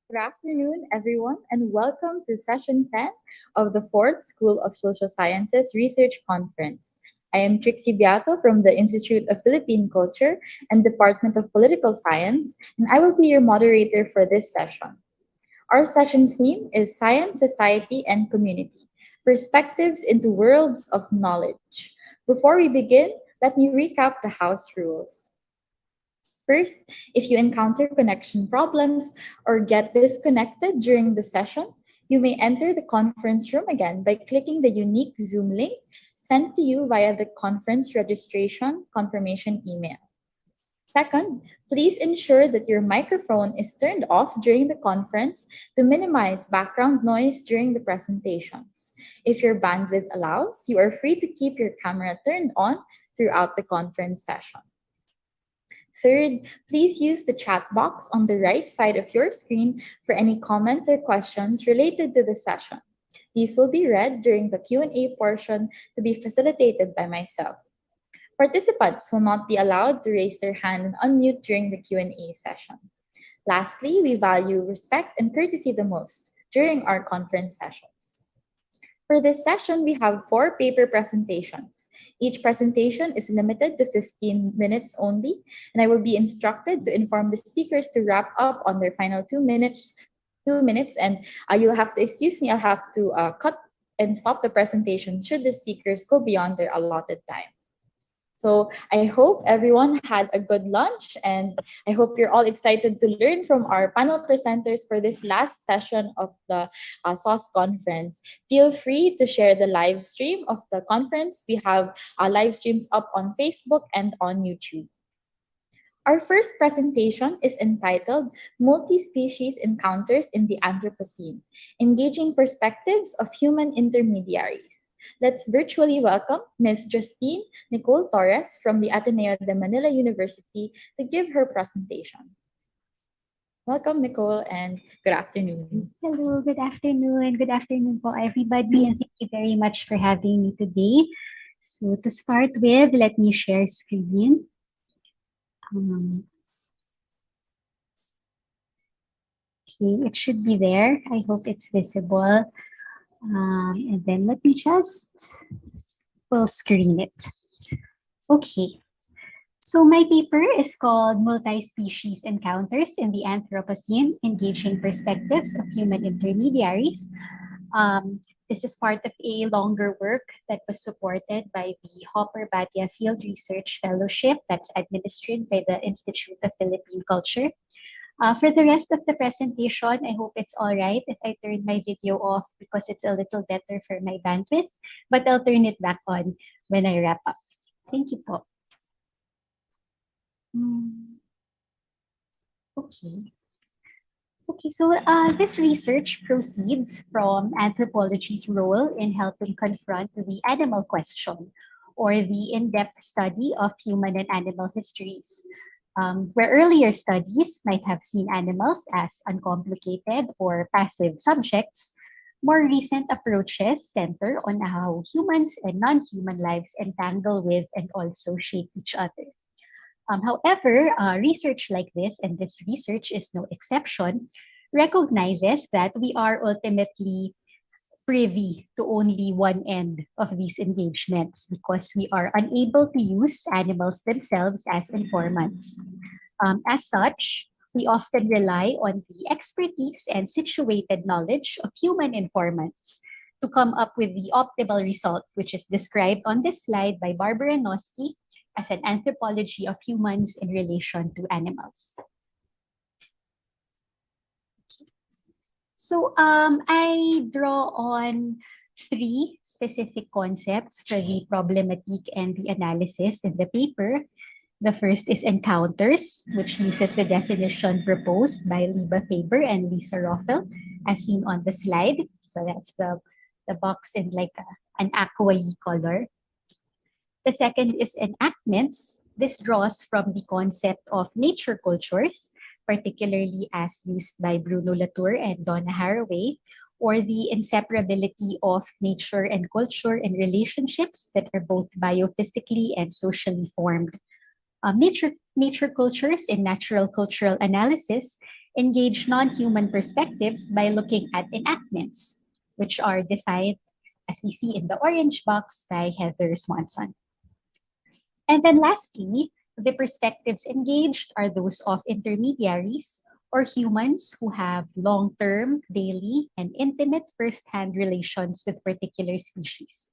Good afternoon, everyone, and welcome to session 10 of the fourth School of Social Sciences Research Conference. I am Trixie Beato from the Institute of Philippine Culture and Department of Political Science, and I will be your moderator for this session. Our session theme is Science, Society, and Community Perspectives into Worlds of Knowledge. Before we begin, let me recap the house rules. First, if you encounter connection problems or get disconnected during the session, you may enter the conference room again by clicking the unique Zoom link sent to you via the conference registration confirmation email. Second, please ensure that your microphone is turned off during the conference to minimize background noise during the presentations. If your bandwidth allows, you are free to keep your camera turned on throughout the conference session. Third, please use the chat box on the right side of your screen for any comments or questions related to the session. These will be read during the Q&A portion to be facilitated by myself. Participants will not be allowed to raise their hand and unmute during the Q&A session. Lastly, we value respect and courtesy the most during our conference sessions. For this session, we have 4 paper presentations. Each presentation is limited to 15 minutes only, and I will be instructed to inform the speakers to wrap up on their final 2 minutes. 2 minutes, and you'll have to excuse me. I'll have to cut and stop the presentation should the speakers go beyond their allotted time. So I hope everyone had a good lunch, and I hope you're all excited to learn from our panel presenters for this last session of the SOSS conference. Feel free to share the live stream of the conference. We have live streams up on Facebook and on YouTube. Our first presentation is entitled Multi-Species Encounters in the Anthropocene, Engaging Perspectives of Human Intermediaries. Let's virtually welcome Ms. Justine Nicole Torres from the Ateneo de Manila University to give her presentation. Welcome, Nicole, and good afternoon. Hello, good afternoon. Good afternoon po, everybody, and thank you very much for having me today. So to start with, let me share screen. Okay, it should be there. I hope it's visible. And then let me just full screen it. Okay. So my paper is called Multi-Species Encounters in the Anthropocene, Engaging Perspectives of Human Intermediaries. This is part of a longer work that was supported by the Hopper Batia Field Research Fellowship that's administered by the Institute of Philippine Culture. For the rest of the presentation, I hope it's all right if I turn my video off because it's a little better for my bandwidth, but I'll turn it back on when I wrap up. Thank you po. Okay. Okay, so this research proceeds from anthropology's role in helping confront the animal question, or the in-depth study of human and animal histories. Where earlier studies might have seen animals as uncomplicated or passive subjects, more recent approaches center on how humans and non-human lives entangle with and also shape each other. However, research like this, and this research is no exception, recognizes that we are ultimately privy to only one end of these engagements because we are unable to use animals themselves as informants. As such, we often rely on the expertise and situated knowledge of human informants to come up with the optimal result, which is described on this slide by Barbara Noski as an anthropology of humans in relation to animals. So I draw on three specific concepts for the problematic and the analysis in the paper. The first is encounters, which uses the definition proposed by Liba Faber and Lisa Roffel, as seen on the slide. So that's the box in like an aqua color. The second is enactments. This draws from the concept of nature cultures, particularly as used by Bruno Latour and Donna Haraway, or the inseparability of nature and culture in relationships that are both biophysically and socially formed. Nature cultures in natural cultural analysis engage non-human perspectives by looking at enactments, which are defined as we see in the orange box by Heather Swanson. And then lastly, the perspectives engaged are those of intermediaries or humans who have long-term, daily, and intimate first-hand relations with particular species.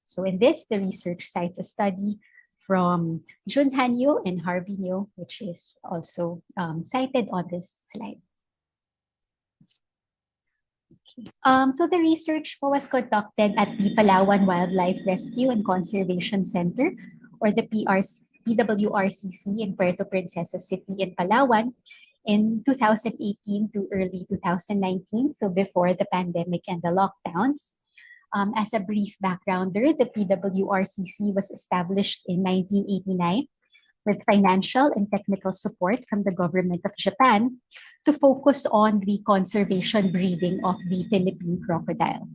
So in this, the research cites a study from Jun Hanyo and Harvey Nyo, which is also cited on this slide. So the research was conducted at the Palawan Wildlife Rescue and Conservation Center, or the PWRCC in Puerto Princesa City in Palawan in 2018 to early 2019, so before the pandemic and the lockdowns. As a brief backgrounder, the PWRCC was established in 1989 with financial and technical support from the government of Japan to focus on the conservation breeding of the Philippine crocodile.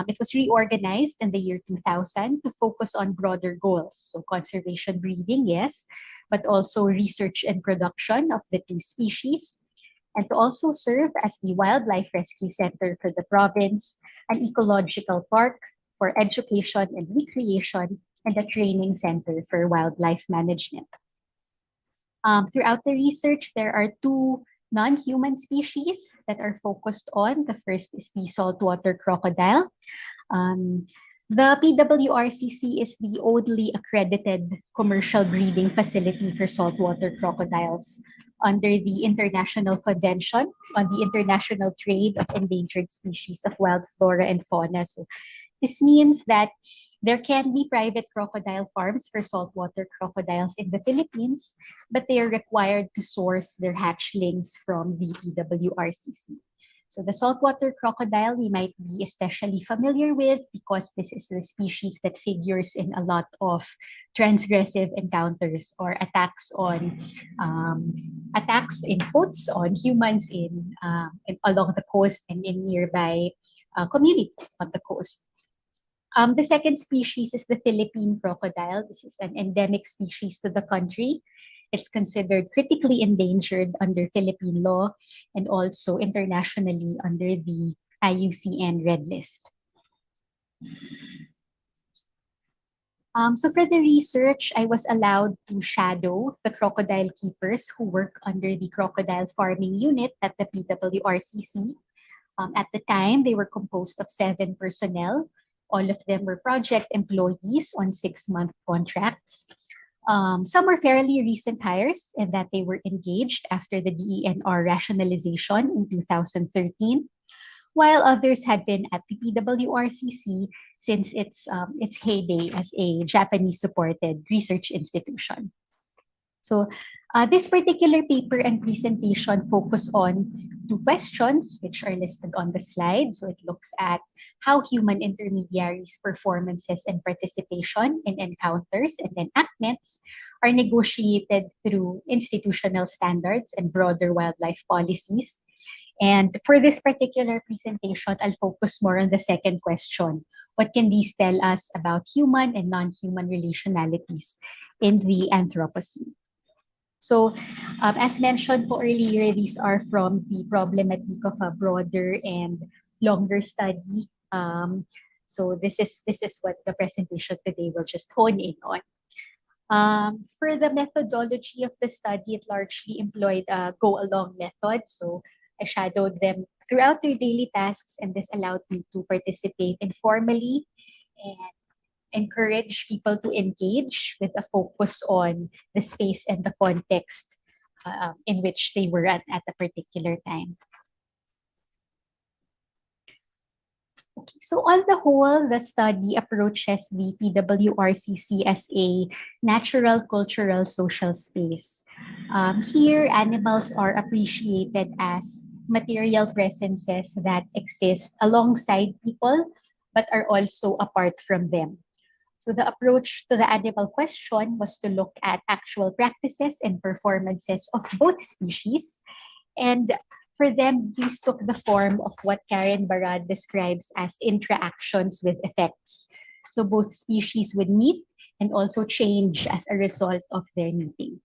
It was reorganized in the year 2000 to focus on broader goals. So conservation breeding, yes, but also research and production of the two species, and to also serve as the Wildlife Rescue Center for the province, an ecological park for education and recreation, and a training center for wildlife management. Throughout the research, there are two non-human species that are focused on. The first is the saltwater crocodile. Um, the PWRCC is the only accredited commercial breeding facility for saltwater crocodiles under the International Convention on the International Trade of Endangered Species of Wild Flora and Fauna. So this means that there can be private crocodile farms for saltwater crocodiles in the Philippines, but they are required to source their hatchlings from the PWRCC. So the saltwater crocodile we might be especially familiar with because this is the species that figures in a lot of transgressive encounters or attacks in quotes on humans along the coast and in nearby communities on the coast. The second species is the Philippine crocodile. This is an endemic species to the country. It's considered critically endangered under Philippine law and also internationally under the IUCN Red List. So for the research, I was allowed to shadow the crocodile keepers who work under the crocodile farming unit at the PWRCC. At the time, they were composed of 7 personnel. All of them were project employees on 6-month contracts. Some were fairly recent hires in that they were engaged after the DENR rationalization in 2013, while others had been at the PWRCC since its heyday as a Japanese-supported research institution. So this particular paper and presentation focus on two questions, which are listed on the slide. So it looks at how human intermediaries' performances and participation in encounters and enactments are negotiated through institutional standards and broader wildlife policies. And for this particular presentation, I'll focus more on the second question. What can these tell us about human and non-human relationalities in the Anthropocene? So, as mentioned po earlier, these are from the problematic of a broader and longer study. So this is what the presentation today will just hone in on. For the methodology of the study, it largely employed a go-along method. So I shadowed them throughout their daily tasks, and this allowed me to participate informally and encourage people to engage with a focus on the space and the context in which they were at a particular time. Okay, so on the whole, the study approaches the PWRCC as a natural, cultural, social space. Here, animals are appreciated as material presences that exist alongside people, but are also apart from them. So the approach to the animal question was to look at actual practices and performances of both species. And for them, these took the form of what Karen Barad describes as interactions with effects. So both species would meet and also change as a result of their meeting.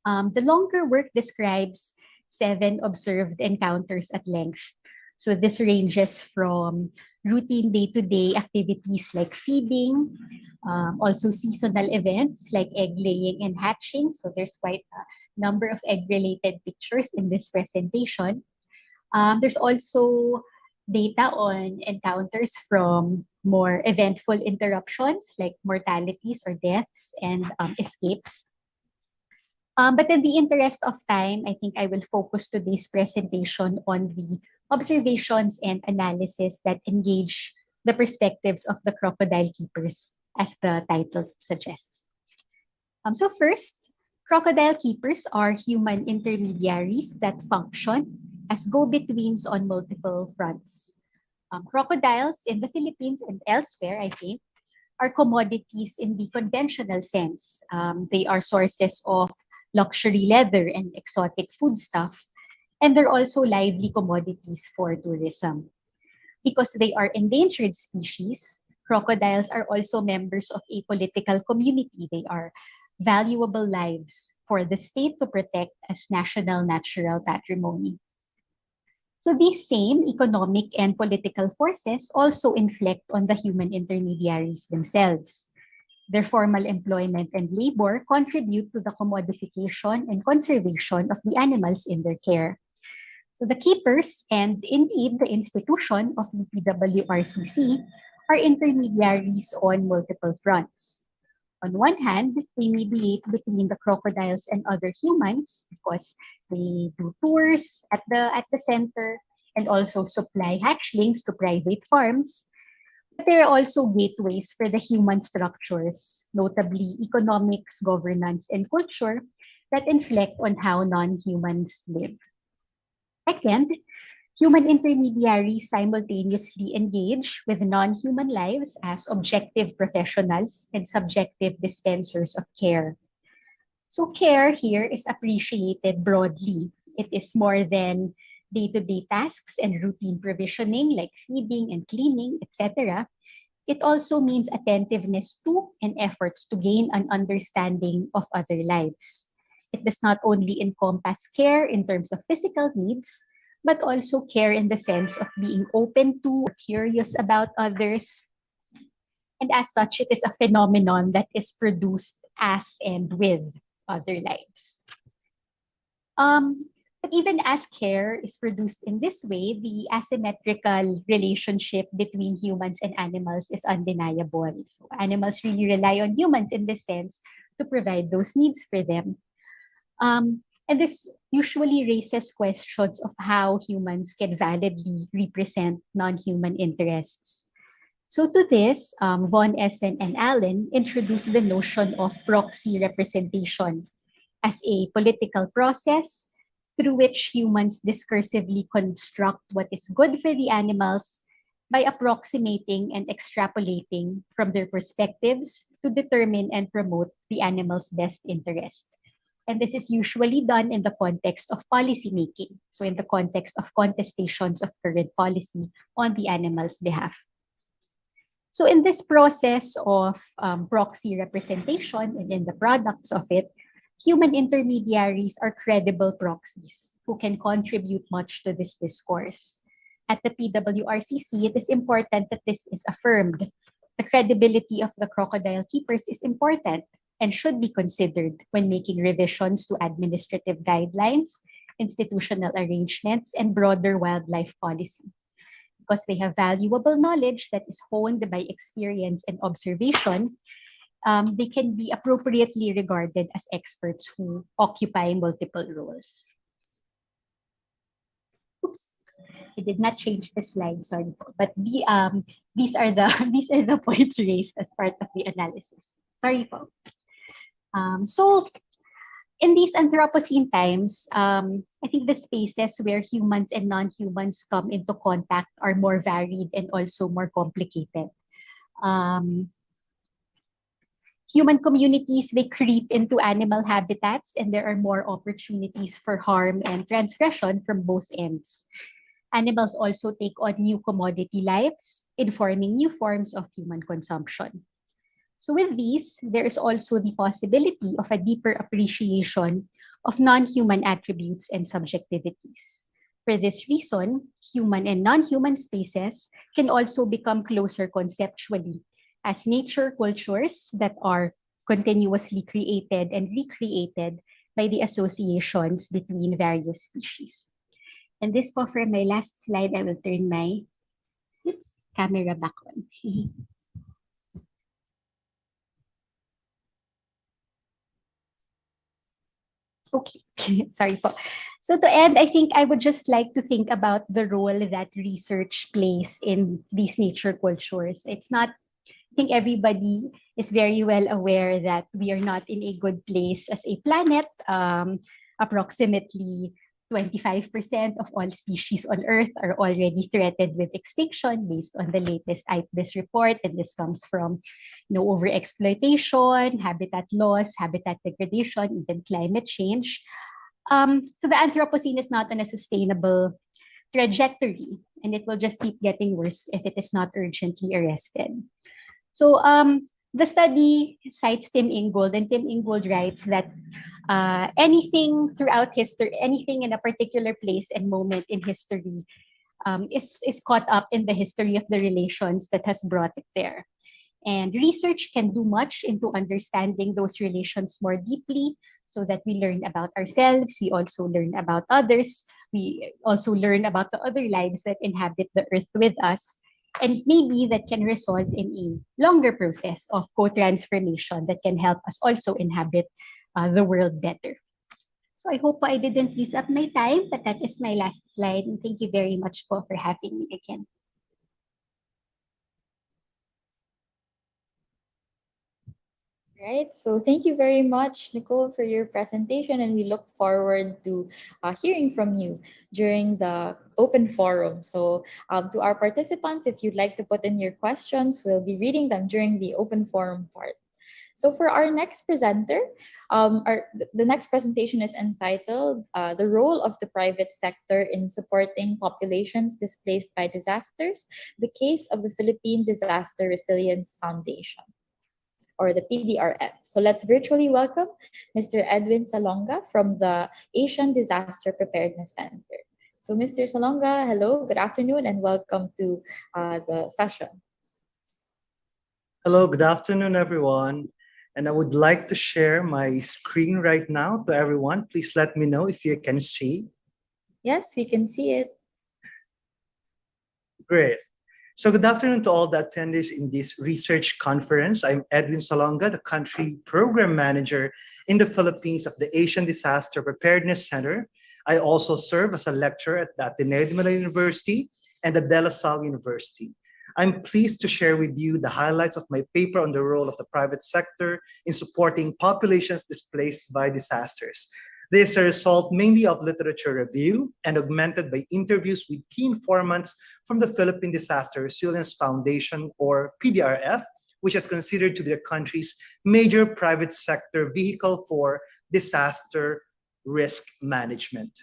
The longer work describes 7 observed encounters at length. So this ranges from routine day-to-day activities like feeding, also seasonal events like egg laying and hatching. So there's quite a number of egg-related pictures in this presentation. There's also data on encounters from more eventful interruptions like mortalities or deaths and escapes. But in the interest of time, I think I will focus today's presentation on the observations and analysis that engage the perspectives of the crocodile keepers, as the title suggests. So first, crocodile keepers are human intermediaries that function as go-betweens on multiple fronts. Crocodiles in the Philippines and elsewhere, I think, are commodities in the conventional sense. They are sources of luxury leather and exotic foodstuff, and they're also lively commodities for tourism. Because they are endangered species, crocodiles are also members of a political community. They are valuable lives for the state to protect as national natural patrimony. So these same economic and political forces also inflict on the human intermediaries themselves. Their formal employment and labor contribute to the commodification and conservation of the animals in their care. So the keepers and indeed the institution of the PWRCC are intermediaries on multiple fronts. On one hand, they mediate between the crocodiles and other humans because they do tours at the center and also supply hatchlings to private farms. But there are also gateways for the human structures, notably economics, governance, and culture that inflect on how non-humans live. Second, human intermediaries simultaneously engage with non-human lives as objective professionals and subjective dispensers of care. So care here is appreciated broadly. It is more than day-to-day tasks and routine provisioning like feeding and cleaning, etc. It also means attentiveness to and efforts to gain an understanding of other lives. It does not only encompass care in terms of physical needs, but also care in the sense of being open to or curious about others. And as such, it is a phenomenon that is produced as and with other lives. But even as care is produced in this way, the asymmetrical relationship between humans and animals is undeniable. So animals really rely on humans in this sense to provide those needs for them. And this usually raises questions of how humans can validly represent non-human interests. So to this, Von Essen and Allen introduced the notion of proxy representation as a political process through which humans discursively construct what is good for the animals by approximating and extrapolating from their perspectives to determine and promote the animal's best interest. And this is usually done in the context of policy making, so in the context of contestations of current policy on the animal's behalf. So in this process of proxy representation and in the products of it, human intermediaries are credible proxies who can contribute much to this discourse. At the PWRCC, it is important that this is affirmed. The credibility of the crocodile keepers is important and should be considered when making revisions to administrative guidelines, institutional arrangements, and broader wildlife policy. Because they have valuable knowledge that is honed by experience and observation, they can be appropriately regarded as experts who occupy multiple roles. Oops, I did not change the slide, sorry po. But these are the these are the points raised as part of the analysis. Sorry po. So in these Anthropocene times, I think the spaces where humans and non-humans come into contact are more varied and also more complicated. Um, Human communities, they creep into animal habitats and there are more opportunities for harm and transgression from both ends. Animals also take on new commodity lives, informing new forms of human consumption. So with these, there is also the possibility of a deeper appreciation of non-human attributes and subjectivities. For this reason, human and non-human spaces can also become closer conceptually as nature cultures that are continuously created and recreated by the associations between various species. And this po for my last slide, I will turn my camera back on. Okay, sorry po. So to end, I think I would just like to think about the role that research plays in these nature cultures. It's not, I think everybody is very well aware that we are not in a good place as a planet. Approximately 25% of all species on Earth are already threatened with extinction based on the latest IPBES report. And this comes from overexploitation, habitat loss, habitat degradation, even climate change. So the Anthropocene is not on a sustainable trajectory, and it will just keep getting worse if it is not urgently arrested. So the study cites Tim Ingold, and Tim Ingold writes that anything throughout history, anything in a particular place and moment in history is caught up in the history of the relations that has brought it there. And research can do much into understanding those relations more deeply so that we learn about ourselves, we also learn about others, we also learn about the other lives that inhabit the earth with us. And maybe that can result in a longer process of co-transformation that can help us also inhabit the world better. So I hope I didn't use up my time, but that is my last slide. And thank you very much for having me again. Right. So thank you very much, Nicole, for your presentation, and we look forward to hearing from you during the open forum. So to our participants, if you'd like to put in your questions, we'll be reading them during the open forum part. So for our next presenter, the next presentation is entitled "The Role of the Private Sector in Supporting Populations Displaced by Disasters: The Case of the Philippine Disaster Resilience Foundation," or the PDRF. So let's virtually welcome Mr. Edwin Salonga from the Asian Disaster Preparedness Center. So Mr. Salonga, hello, good afternoon, and welcome to the session. Hello, good afternoon, everyone. And I would like to share my screen right now to everyone. Please let me know if you can see. Yes, we can see it. Great. So good afternoon to all the attendees in this research conference. I'm Edwin Salonga, the country program manager in the Philippines of the Asian Disaster Preparedness Center. I also serve as a lecturer at the Ateneo de Manila University and the De La Salle University. I'm pleased to share with you the highlights of my paper on the role of the private sector in supporting populations displaced by disasters. This is a result mainly of literature review and augmented by interviews with key informants from the Philippine Disaster Resilience Foundation, or PDRF, which is considered to be the country's major private sector vehicle for disaster risk management.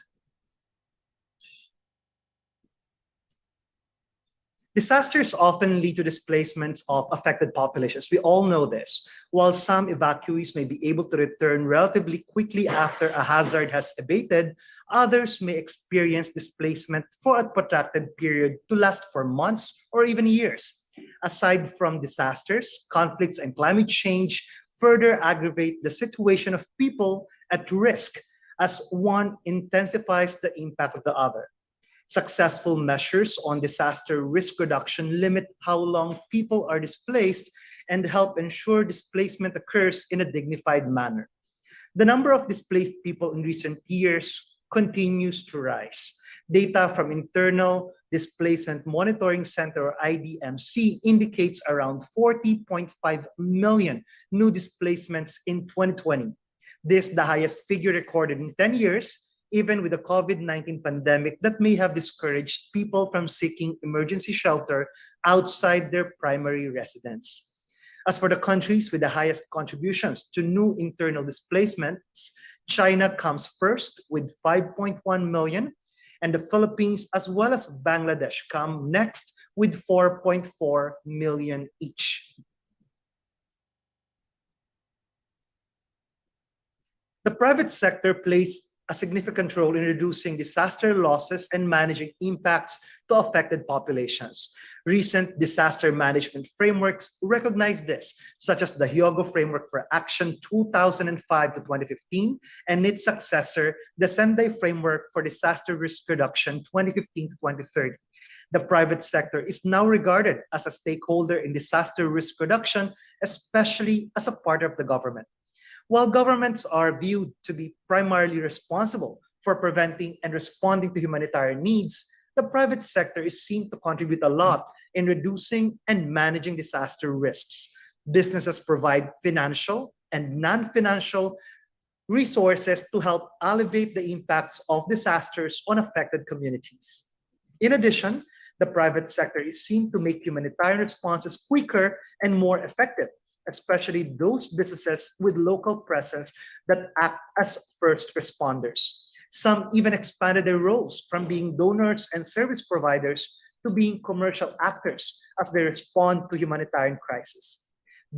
Disasters often lead to displacements of affected populations. We all know this. While some evacuees may be able to return relatively quickly after a hazard has abated, others may experience displacement for a protracted period to last for months or even years. Aside from disasters, conflicts and climate change further aggravate the situation of people at risk as one intensifies the impact of the other. Successful measures on disaster risk reduction limit how long people are displaced and help ensure displacement occurs in a dignified manner. The number of displaced people in recent years continues to rise. Data from Internal Displacement Monitoring Center, or IDMC, indicates around 40.5 million new displacements in 2020. This is the highest figure recorded in 10 years, even with the COVID-19 pandemic that may have discouraged people from seeking emergency shelter outside their primary residence. As for the countries with the highest contributions to new internal displacements, China comes first with 5.1 million, and the Philippines as well as Bangladesh come next with 4.4 million each. The private sector plays a significant role in reducing disaster losses and managing impacts to affected populations. Recent disaster management frameworks recognize this, such as the Hyogo Framework for Action 2005 to 2015 and its successor, the Sendai Framework for Disaster Risk Reduction 2015 to 2030. The private sector is now regarded as a stakeholder in disaster risk reduction, especially as a part of the government. While governments are viewed to be primarily responsible for preventing and responding to humanitarian needs, the private sector is seen to contribute a lot in reducing and managing disaster risks. Businesses provide financial and non-financial resources to help alleviate the impacts of disasters on affected communities. In addition, the private sector is seen to make humanitarian responses quicker and more effective, especially those businesses with local presence that act as first responders. Some even expanded their roles from being donors and service providers to being commercial actors as they respond to humanitarian crises.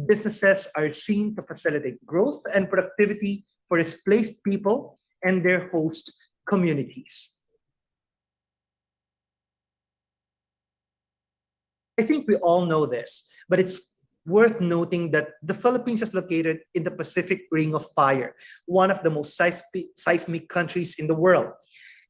Businesses are seen to facilitate growth and productivity for displaced people and their host communities. I think we all know this, but it's worth noting that the Philippines is located in the Pacific Ring of Fire, one of the most seismic countries in the world.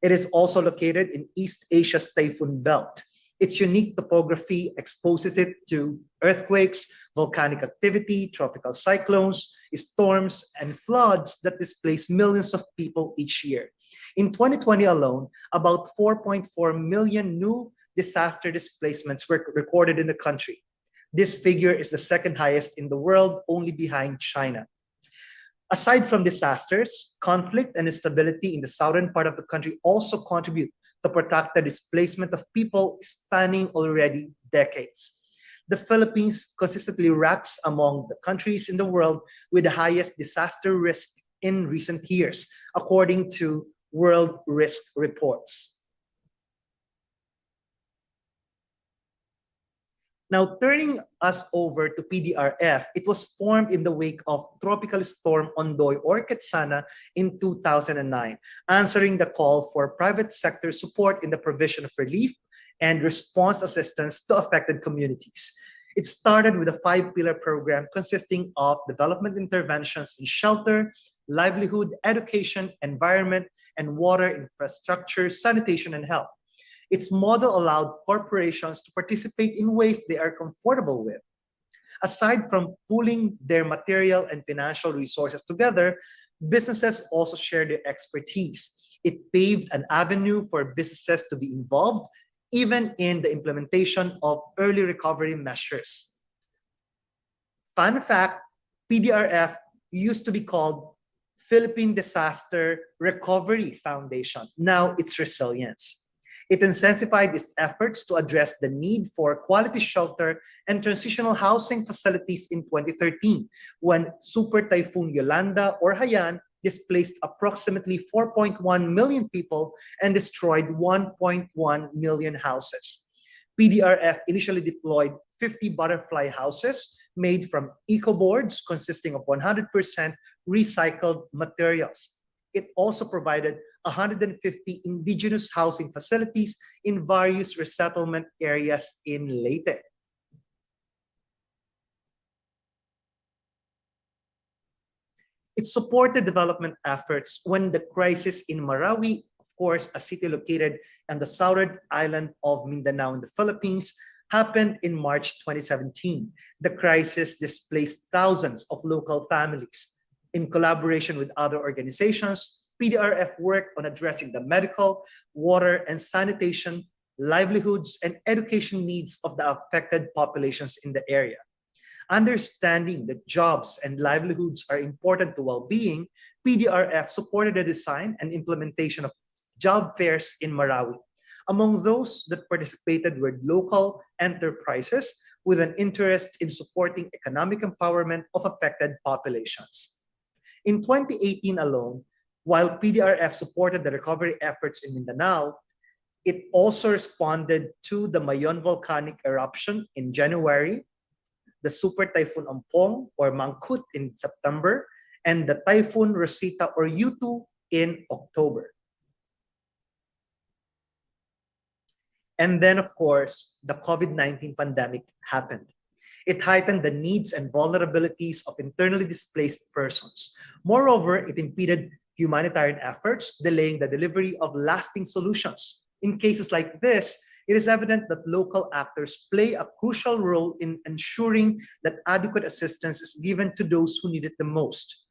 It is also located in East Asia's typhoon belt. Its unique topography exposes it to earthquakes, volcanic activity, tropical cyclones, storms, and floods that displace millions of people each year. In 2020 alone, about 4.4 million new disaster displacements were recorded in the country. This figure is the second highest in the world, only behind China. Aside from disasters, conflict and instability in the southern part of the country also contribute to protracted displacement of people spanning already decades. The Philippines consistently ranks among the countries in the world with the highest disaster risk in recent years, according to World Risk Reports. Now, turning us over to PDRF, it was formed in the wake of Tropical Storm Ondoy or Ketsana in 2009, answering the call for private sector support in the provision of relief and response assistance to affected communities. It started with a 5-pillar program consisting of development interventions in shelter, livelihood, education, environment, and water infrastructure, sanitation, and health. Its model allowed corporations to participate in ways they are comfortable with. Aside from pooling their material and financial resources together, businesses also shared their expertise. It paved an avenue for businesses to be involved, even in the implementation of early recovery measures. Fun fact, PDRF used to be called Philippine Disaster Recovery Foundation, now its resilience. It intensified its efforts to address the need for quality shelter and transitional housing facilities in 2013 when Super Typhoon Yolanda or Haiyan displaced approximately 4.1 million people and destroyed 1.1 million houses. PDRF initially deployed 50 butterfly houses made from eco boards consisting of 100% recycled materials. It also provided 150 indigenous housing facilities in various resettlement areas in Leyte. It supported development efforts when the crisis in Marawi, of course, a city located on the southern island of Mindanao in the Philippines, happened in March 2017. The crisis displaced thousands of local families. In collaboration with other organizations, PDRF worked on addressing the medical, water, and sanitation, livelihoods, and education needs of the affected populations in the area. Understanding that jobs and livelihoods are important to well-being, PDRF supported the design and implementation of job fairs in Marawi. Among those that participated were local enterprises with an interest in supporting economic empowerment of affected populations. In 2018 alone, while PDRF supported the recovery efforts in Mindanao, it also responded to the Mayon volcanic eruption in January, the Super Typhoon Ampong or Mangkut in September, and the Typhoon Rosita or Yutu in October. And then, of course, the COVID-19 pandemic happened. It heightened the needs and vulnerabilities of internally displaced persons. Moreover, it impeded humanitarian efforts, delaying the delivery of lasting solutions. In cases like this, it is evident that local actors play a crucial role in ensuring that adequate assistance is given to those who need it the most.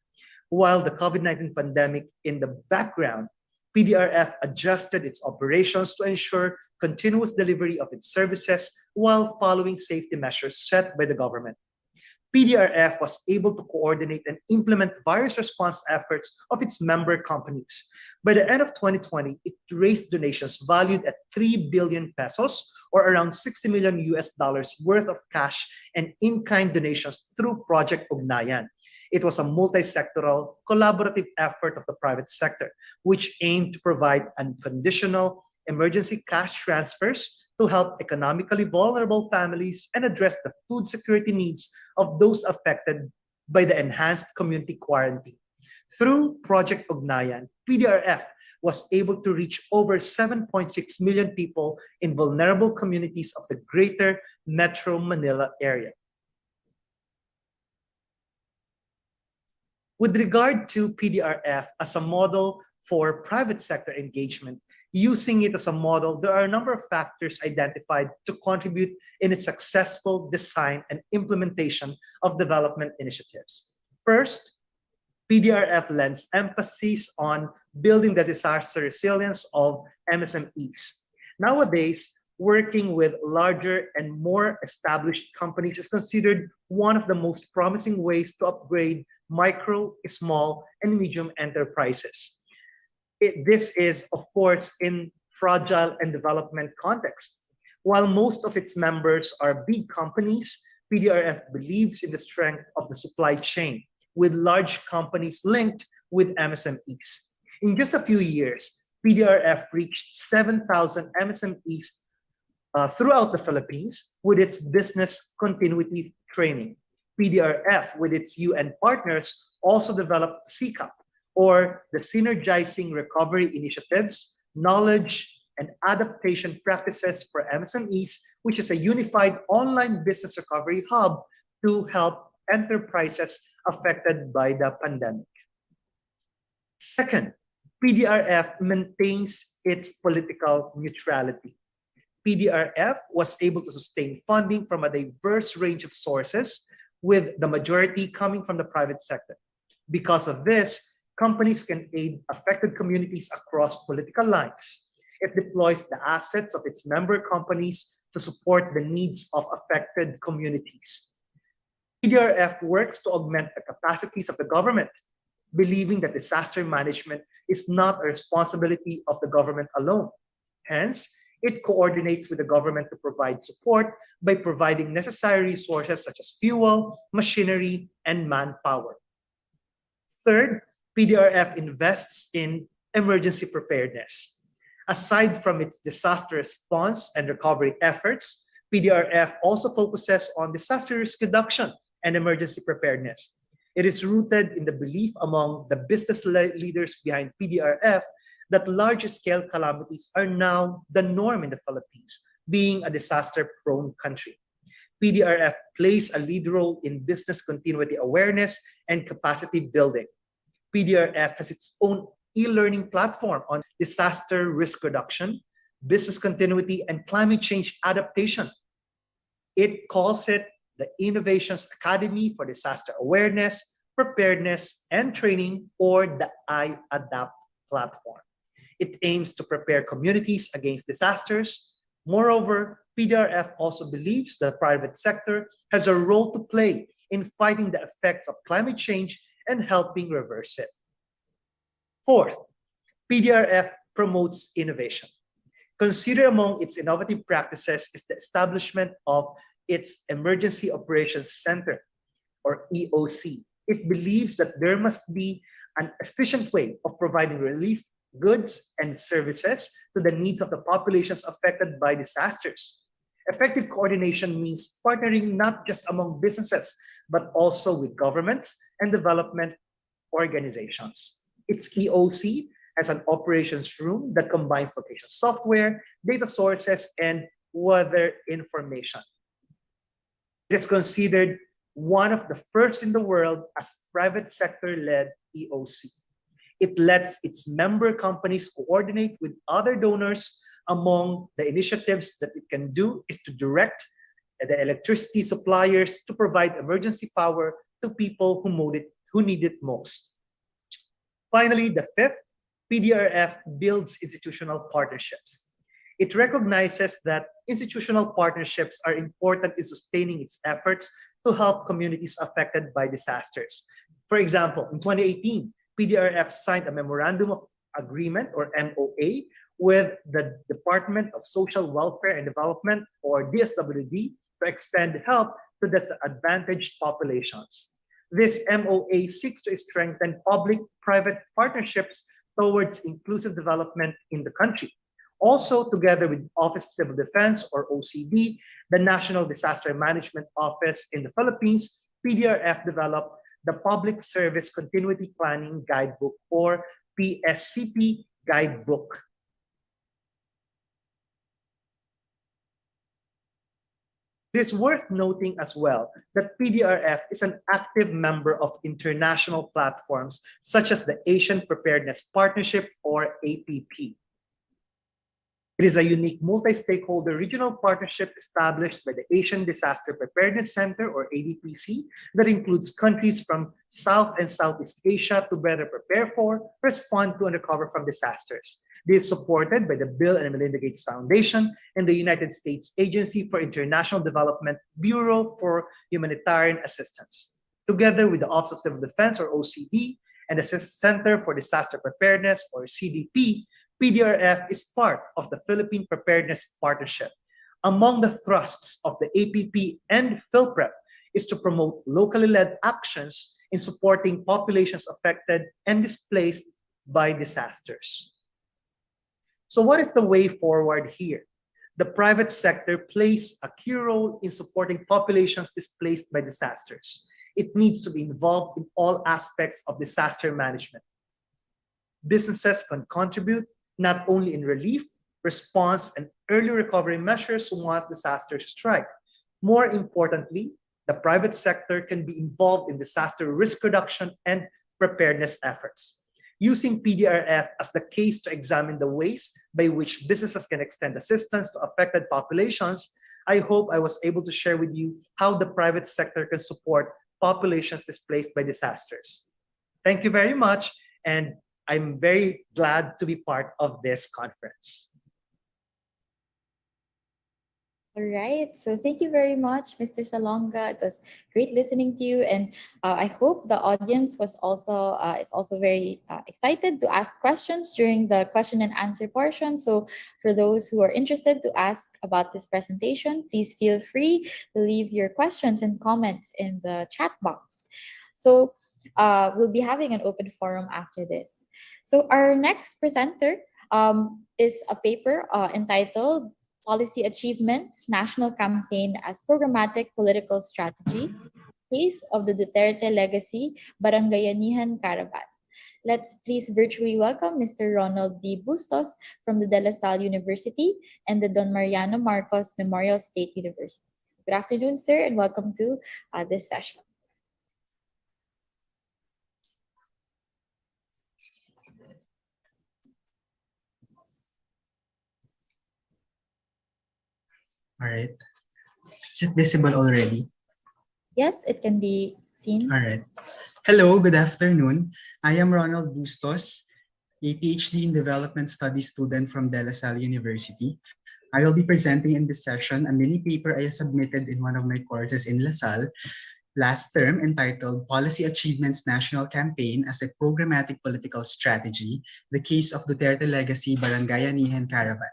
While the COVID-19 pandemic in the background, PDRF adjusted its operations to ensure continuous delivery of its services while following safety measures set by the government. PDRF was able to coordinate and implement various response efforts of its member companies. By the end of 2020, it raised donations valued at 3 billion pesos or around 60 million US dollars worth of cash and in-kind donations through Project Ugnayan. It was a multi-sectoral collaborative effort of the private sector, which aimed to provide unconditional emergency cash transfers to help economically vulnerable families and address the food security needs of those affected by the enhanced community quarantine. Through Project Ugnayan, PDRF was able to reach over 7.6 million people in vulnerable communities of the greater Metro Manila area. With regard to PDRF as a model for private sector engagement, using it as a model, there are a number of factors identified to contribute in its successful design and implementation of development initiatives. First, PDRF lends emphasis on building the disaster resilience of MSMEs. Nowadays, working with larger and more established companies is considered one of the most promising ways to upgrade micro, small, and medium enterprises. This is, of course, in fragile and development context. While most of its members are big companies, PDRF believes in the strength of the supply chain, with large companies linked with MSMEs. In just a few years, PDRF reached 7,000 MSMEs throughout the Philippines with its business continuity training. PDRF, with its UN partners, also developed CCAP, or the Synergizing Recovery Initiatives, Knowledge and Adaptation Practices for MSMEs, which is a unified online business recovery hub to help enterprises affected by the pandemic. Second, PDRF maintains its political neutrality. PDRF was able to sustain funding from a diverse range of sources, with the majority coming from the private sector. Because of this, companies can aid affected communities across political lines. It deploys the assets of its member companies to support the needs of affected communities. PDRF works to augment the capacities of the government believing that disaster management is not a responsibility of the government alone. Hence, it coordinates with the government to provide support by providing necessary resources such as fuel, machinery, and manpower. Third, PDRF invests in emergency preparedness. Aside from its disaster response and recovery efforts, PDRF also focuses on disaster risk reduction and emergency preparedness. It is rooted in the belief among the business leaders behind PDRF that large-scale calamities are now the norm in the Philippines, being a disaster-prone country. PDRF plays a lead role in business continuity awareness and capacity building. PDRF has its own e-learning platform on disaster risk reduction, business continuity, and climate change adaptation. It calls it the Innovations Academy for Disaster Awareness, Preparedness, and Training, or the iAdapt platform. It aims to prepare communities against disasters. Moreover, PDRF also believes the private sector has a role to play in fighting the effects of climate change and helping reverse it. Fourth, PDRF promotes innovation. Consider among its innovative practices is the establishment of its Emergency Operations Center, or EOC. It believes that there must be an efficient way of providing relief, goods, and services to the needs of the populations affected by disasters. Effective coordination means partnering not just among businesses, but also with governments and development organizations. Its EOC has an operations room that combines location software, data sources, and weather information. It is considered one of the first in the world as private sector-led EOC. It lets its member companies coordinate with other donors. Among the initiatives that it can do is to direct the electricity suppliers to provide emergency power to people who need it most. Finally, the fifth, PDRF builds institutional partnerships. It recognizes that institutional partnerships are important in sustaining its efforts to help communities affected by disasters. For example, in 2018, PDRF signed a Memorandum of Agreement, or MOA, with the Department of Social Welfare and Development, or DSWD, to extend help to disadvantaged populations. This MOA seeks to strengthen public-private partnerships towards inclusive development in the country. Also, together with Office of Civil Defense, or OCD, the National Disaster Management Office in the Philippines, PDRF developed the Public Service Continuity Planning Guidebook, or PSCP Guidebook. It is worth noting as well that PDRF is an active member of international platforms such as the Asian Preparedness Partnership, or APP. It is a unique multi-stakeholder regional partnership established by the Asian Disaster Preparedness Center, or ADPC, that includes countries from South and Southeast Asia to better prepare for, respond to, and recover from disasters. This is supported by the Bill and Melinda Gates Foundation and the United States Agency for International Development Bureau for Humanitarian Assistance. Together with the Office of Civil Defense, or OCD, and the Center for Disaster Preparedness, or CDP, PDRF is part of the Philippine Preparedness Partnership. Among the thrusts of the APP and PhilPrep is to promote locally led actions in supporting populations affected and displaced by disasters. So what is the way forward here? The private sector plays a key role in supporting populations displaced by disasters. It needs to be involved in all aspects of disaster management. Businesses can contribute not only in relief, response, and early recovery measures once disasters strike. More importantly, the private sector can be involved in disaster risk reduction and preparedness efforts. Using PDRF as the case to examine the ways by which businesses can extend assistance to affected populations, I hope I was able to share with you how the private sector can support populations displaced by disasters. Thank you very much, and I'm very glad to be part of this conference. All right. So thank you very much, Mr. Salonga. It was great listening to you, and I hope the audience was also is also very excited to ask questions during the question and answer portion. So for those who are interested to ask about this presentation, please feel free to leave your questions and comments in the chat box. So we'll be having an open forum after this. So our next presenter is a paper entitled Policy Achievements, National Campaign as Programmatic Political Strategy, Case of the Duterte Legacy, Barangayanihan Caravan. Let's please virtually welcome Mr. Ronald D. Bustos from the De La Salle University and the Don Mariano Marcos Memorial State University. Good afternoon, sir, and welcome to this session. All right. Is it visible already? Yes, it can be seen. All right. Hello, good afternoon. I am Ronald Bustos, a PhD in Development Studies student from De La Salle University. I will be presenting in this session a mini paper I submitted in one of my courses in La Salle last term entitled Policy Achievements National Campaign as a Programmatic Political Strategy, the Case of Duterte Legacy Barangayanihan Caravan.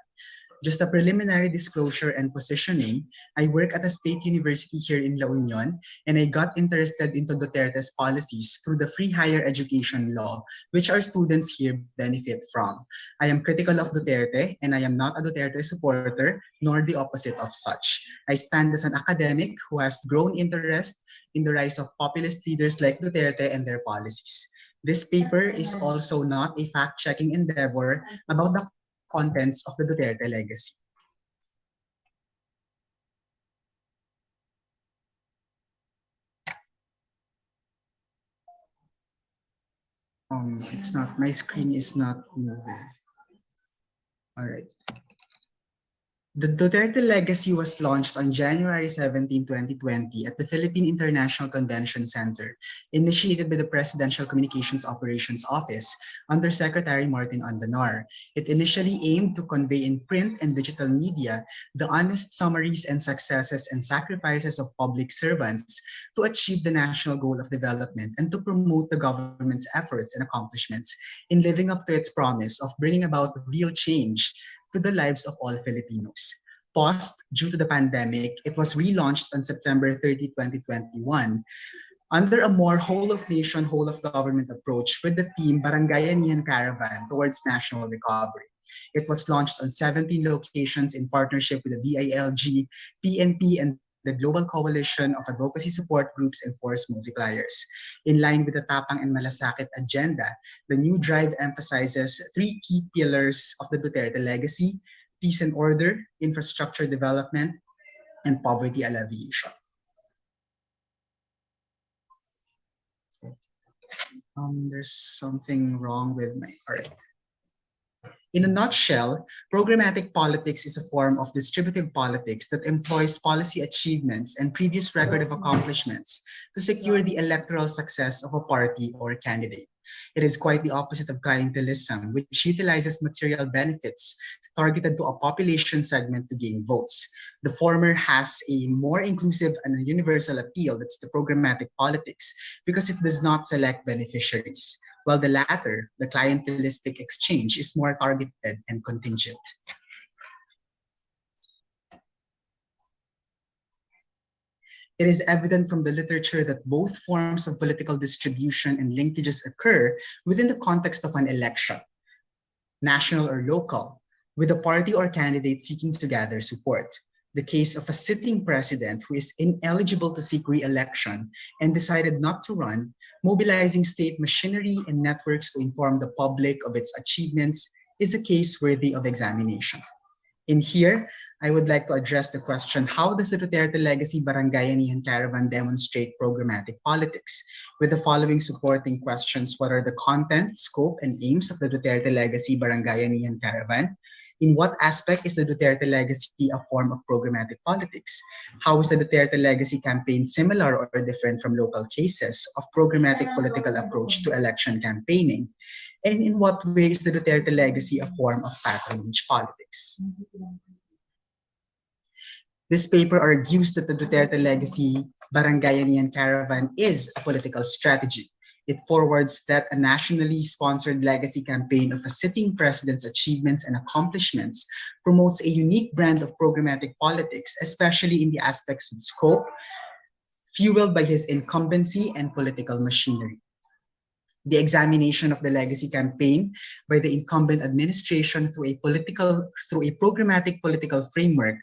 Just a preliminary disclosure and positioning, I work at a state university here in La Union, and I got interested into Duterte's policies through the free higher education law, which our students here benefit from. I am critical of Duterte, and I am not a Duterte supporter, nor the opposite of such. I stand as an academic who has grown interest in the rise of populist leaders like Duterte and their policies. This paper is also not a fact-checking endeavor about the contents of the Duterte legacy. It's not, my screen is not moving. All right. The Duterte Legacy was launched on January 17, 2020 at the Philippine International Convention Center, initiated by the Presidential Communications Operations Office under Secretary Martin Andanar. It initially aimed to convey in print and digital media the honest summaries and successes and sacrifices of public servants to achieve the national goal of development and to promote the government's efforts and accomplishments in living up to its promise of bringing about real change to the lives of all Filipinos. Paused due to the pandemic, it was relaunched on September 30, 2021 under a more whole-of-nation, whole-of-government approach with the theme Barangayanihan Caravan towards national recovery. It was launched on 17 locations in partnership with the DILG, PNP, and the Global Coalition of Advocacy Support Groups and Force Multipliers. In line with the Tapang and Malasakit agenda, the new drive emphasizes three key pillars of the Duterte legacy: peace and order, infrastructure development, and poverty alleviation. There's something wrong with my, all right. In a nutshell, programmatic politics is a form of distributive politics that employs policy achievements and previous record of accomplishments to secure the electoral success of a party or candidate. It is quite the opposite of clientelism, which utilizes material benefits targeted to a population segment to gain votes. The former has a more inclusive and a universal appeal, that's the programmatic politics, because it does not select beneficiaries, while the latter, the clientelistic exchange, is more targeted and contingent. It is evident from the literature that both forms of political distribution and linkages occur within the context of an election, national or local, with a party or candidate seeking to gather support. The case of a sitting president who is ineligible to seek re-election and decided not to run, mobilizing state machinery and networks to inform the public of its achievements, is a case worthy of examination. In here, I would like to address the question, how does the Duterte legacy Barangayanihan Caravan demonstrate programmatic politics? With the following supporting questions: what are the content, scope, and aims of the Duterte legacy Barangayanihan Caravan? In what aspect is the Duterte legacy a form of programmatic politics? How is the Duterte legacy campaign similar or different from local cases of programmatic political approach to election campaigning? And in what way is the Duterte legacy a form of patronage politics? This paper argues that the Duterte legacy Barangayanian Caravan is a political strategy. It forwards that a nationally sponsored legacy campaign of a sitting president's achievements and accomplishments promotes a unique brand of programmatic politics, especially in the aspects of scope, fueled by his incumbency and political machinery. The examination of the legacy campaign by the incumbent administration through a programmatic political framework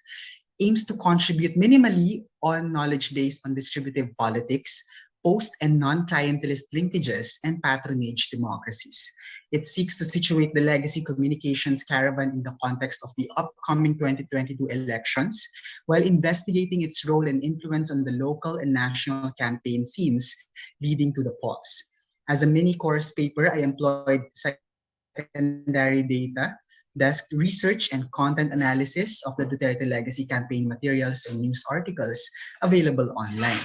aims to contribute minimally on knowledge based on distributive politics, post and non-clientelist linkages, and patronage democracies. It seeks to situate the legacy communications caravan in the context of the upcoming 2022 elections, while investigating its role and influence on the local and national campaign scenes leading to the polls. As a mini course paper, I employed secondary data, desk research, and content analysis of the Duterte legacy campaign materials and news articles available online.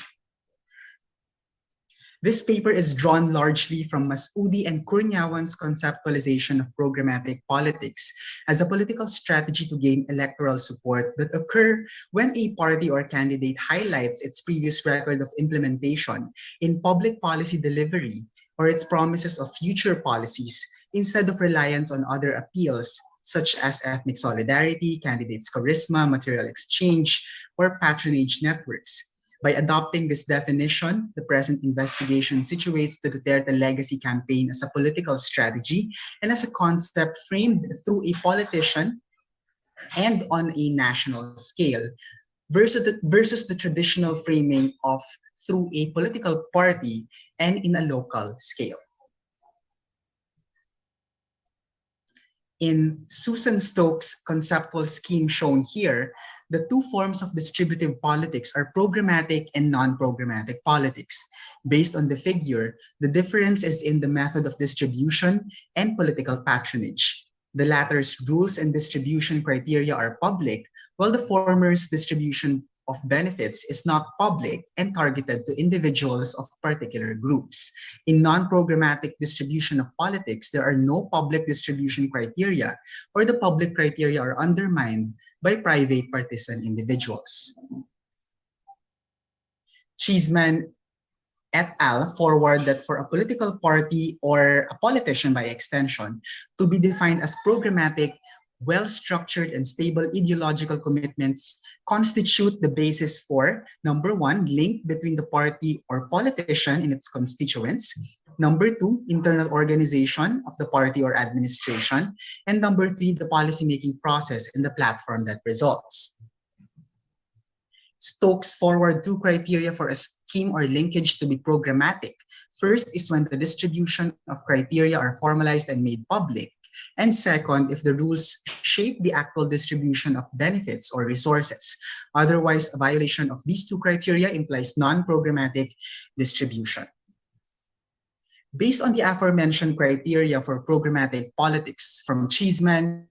This paper is drawn largely from Masudi and Kurnyawan's conceptualization of programmatic politics as a political strategy to gain electoral support that occur when a party or candidate highlights its previous record of implementation in public policy delivery or its promises of future policies instead of reliance on other appeals such as ethnic solidarity, candidates' charisma, material exchange, or patronage networks. By adopting this definition, the present investigation situates the Duterte legacy campaign as a political strategy and as a concept framed through a politician and on a national scale versus the traditional framing of through a political party and in a local scale. In Susan Stokes' conceptual scheme shown here, the two forms of distributive politics are programmatic and non-programmatic politics. Based on the figure, the difference is in the method of distribution and political patronage. The latter's rules and distribution criteria are public, while the former's distribution of benefits is not public and targeted to individuals of particular groups. In non-programmatic distribution of politics, there are no public distribution criteria, or the public criteria are undermined by private partisan individuals. Cheeseman et al. Forward that for a political party or a politician by extension to be defined as programmatic, well-structured and stable ideological commitments constitute the basis for, number one, link between the party or politician and its constituents, number two, internal organization of the party or administration, and number three, the policymaking process and the platform that results. Stokes forward two criteria for a scheme or linkage to be programmatic. First is when the distribution of criteria are formalized and made public. And second, if the rules shape the actual distribution of benefits or resources. Otherwise, a violation of these two criteria implies non-programmatic distribution. Based on the aforementioned criteria for programmatic politics from Cheeseman,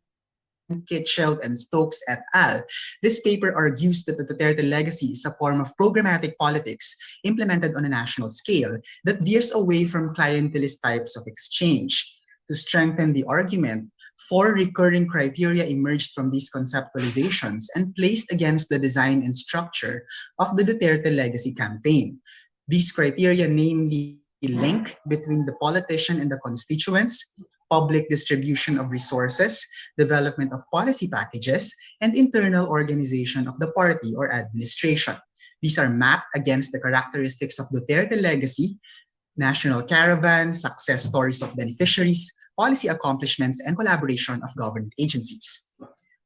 Kitscheld, and Stokes et al., this paper argues that the Duterte legacy is a form of programmatic politics implemented on a national scale that veers away from clientelist types of exchange. To strengthen the argument, four recurring criteria emerged from these conceptualizations and placed against the design and structure of the Duterte legacy campaign. These criteria namely link between the politician and the constituents, public distribution of resources, development of policy packages, and internal organization of the party or administration. These are mapped against the characteristics of Duterte legacy, national caravan, success stories of beneficiaries, policy accomplishments, and collaboration of government agencies.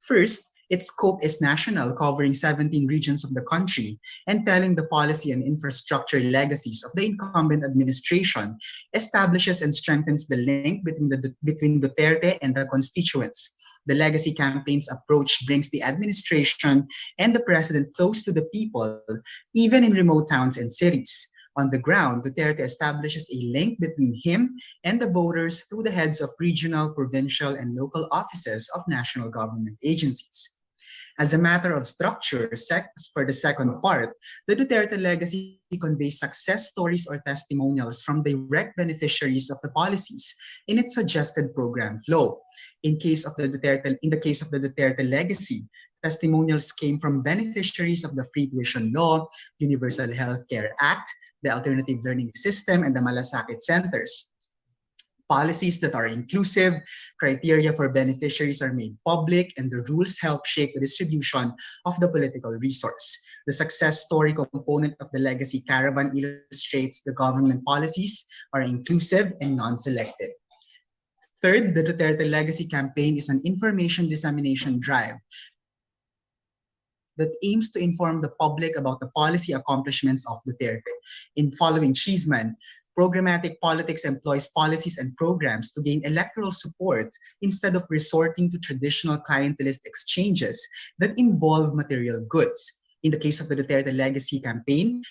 First, its scope is national, covering 17 regions of the country, and telling the policy and infrastructure legacies of the incumbent administration, establishes and strengthens the link between Duterte and the constituents. The legacy campaign's approach brings the administration and the president close to the people, even in remote towns and cities. On the ground, Duterte establishes a link between him and the voters through the heads of regional, provincial, and local offices of national government agencies. As a matter of structure, for the second part, the Duterte legacy conveys success stories or testimonials from direct beneficiaries of the policies in its suggested program flow. In the case of the Duterte legacy, Testimonials came from beneficiaries of the Free Tuition Law, Universal Health Care Act, the Alternative Learning System, and the Malasakit Centers. Policies that are inclusive, criteria for beneficiaries are made public, and the rules help shape the distribution of the political resource. The success story component of the Legacy Caravan illustrates the government policies are inclusive and non-selective. Third, the Duterte Legacy Campaign is an information dissemination drive that aims to inform the public about the policy accomplishments of Duterte. In following Cheeseman, programmatic politics employs policies and programs to gain electoral support instead of resorting to traditional clientelist exchanges that involve material goods. In the case of the Duterte Legacy Campaign,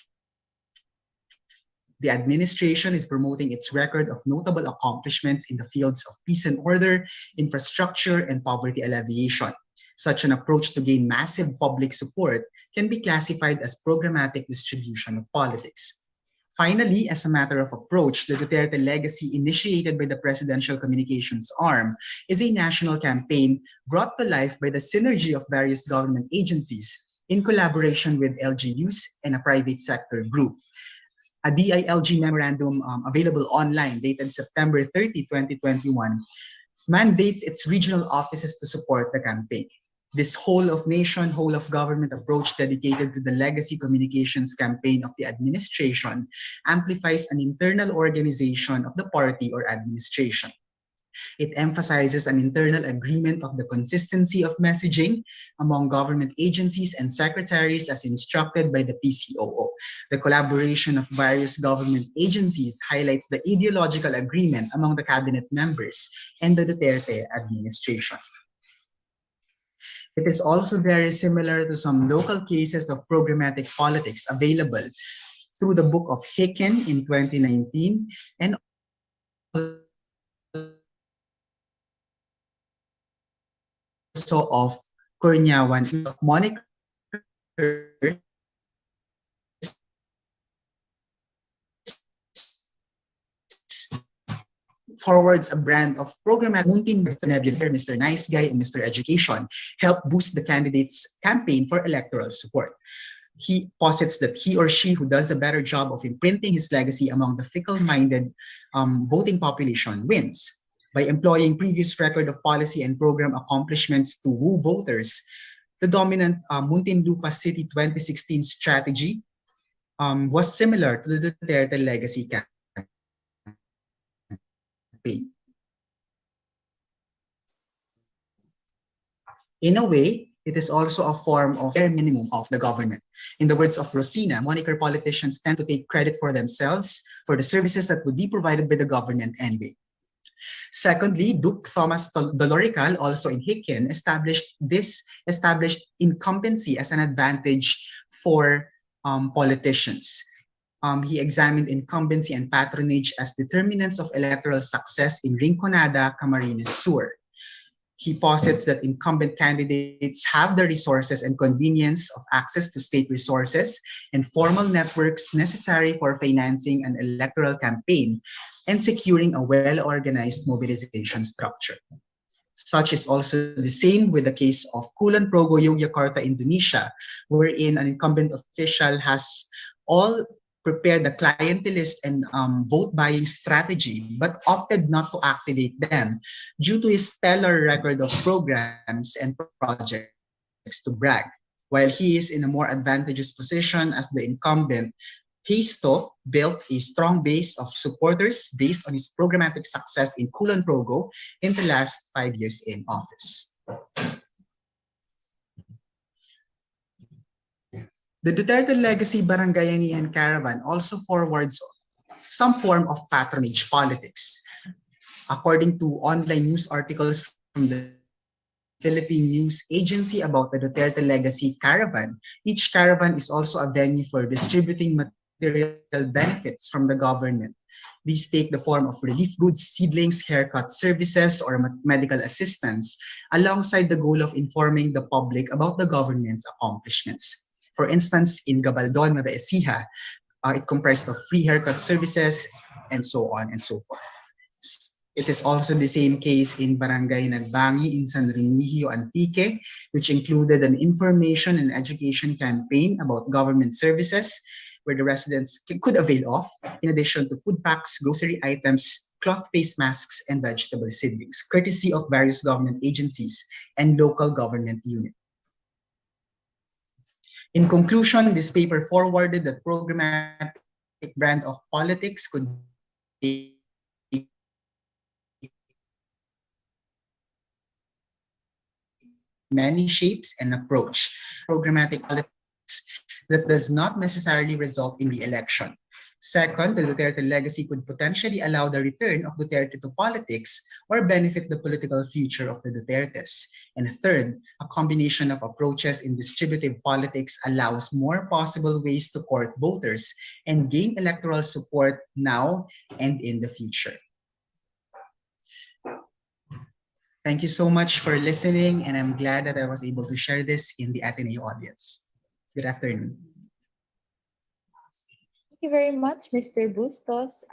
the administration is promoting its record of notable accomplishments in the fields of peace and order, infrastructure, and poverty alleviation. Such an approach to gain massive public support can be classified as programmatic distribution of politics. Finally, as a matter of approach, the Duterte Legacy, initiated by the Presidential Communications Arm, is a national campaign brought to life by the synergy of various government agencies in collaboration with LGUs and a private sector group. A DILG memorandum available online dated September 30, 2021, mandates its regional offices to support the campaign. This whole of nation, whole of government approach dedicated to the legacy communications campaign of the administration amplifies an internal organization of the party or administration. It emphasizes an internal agreement of the consistency of messaging among government agencies and secretaries as instructed by the PCOO. The collaboration of various government agencies highlights the ideological agreement among the cabinet members and the Duterte administration. It is also very similar to some local cases of programmatic politics available through the book of Hicken in 2019 and also of Cornyawan of monikers forwards a brand of programmatic Muntin, Mr. Nice Guy, and Mr. Education help boost the candidate's campaign for electoral support. He posits that he or she who does a better job of imprinting his legacy among the fickle-minded voting population wins. By employing previous record of policy and program accomplishments to woo voters, the dominant Muntinlupa City 2016 strategy was similar to the Duterte Legacy campaign. In a way, it is also a form of bare minimum of the government. In the words of Rosina, moniker politicians tend to take credit for themselves for the services that would be provided by the government anyway. Secondly, Duke Thomas Dolorical, also in Hicken, established incumbency as an advantage for politicians. He examined incumbency and patronage as determinants of electoral success in Rinconada, Camarines Sur. He posits that incumbent candidates have the resources and convenience of access to state resources and formal networks necessary for financing an electoral campaign and securing a well-organized mobilization structure. Such is also the same with the case of Kulon Progo, Yogyakarta, Indonesia, wherein an incumbent official has all prepared the clientelist and vote buying strategy, but opted not to activate them due to his stellar record of programs and projects to brag. While he is in a more advantageous position as the incumbent, Histo built a strong base of supporters based on his programmatic success in Kulon Progo in the last 5 years in office. The Duterte Legacy Barangayanihan Caravan also forwards some form of patronage politics. According to online news articles from the Philippine News Agency about the Duterte Legacy Caravan, each caravan is also a venue for distributing material benefits from the government. These take the form of relief goods, seedlings, haircut services, or medical assistance, alongside the goal of informing the public about the government's accomplishments. For instance, in Gabaldon, Nueva Ecija, it comprised of free haircut services and so on and so forth. It is also the same case in Barangay Nagbangi in San Remigio, Antique, which included an information and education campaign about government services where the residents could avail of, in addition to food packs, grocery items, cloth face masks, and vegetable seedlings, courtesy of various government agencies and local government units. In conclusion, this paper forwarded that programmatic brand of politics could take many shapes and approach programmatic politics that does not necessarily result in the election. Second, the Duterte legacy could potentially allow the return of Duterte to politics or benefit the political future of the Dutertes. And third, a combination of approaches in distributive politics allows more possible ways to court voters and gain electoral support now and in the future. Thank you so much for listening, and I'm glad that I was able to share this in the Ateneo audience. Good afternoon. Thank you very much, Mr. Bustos.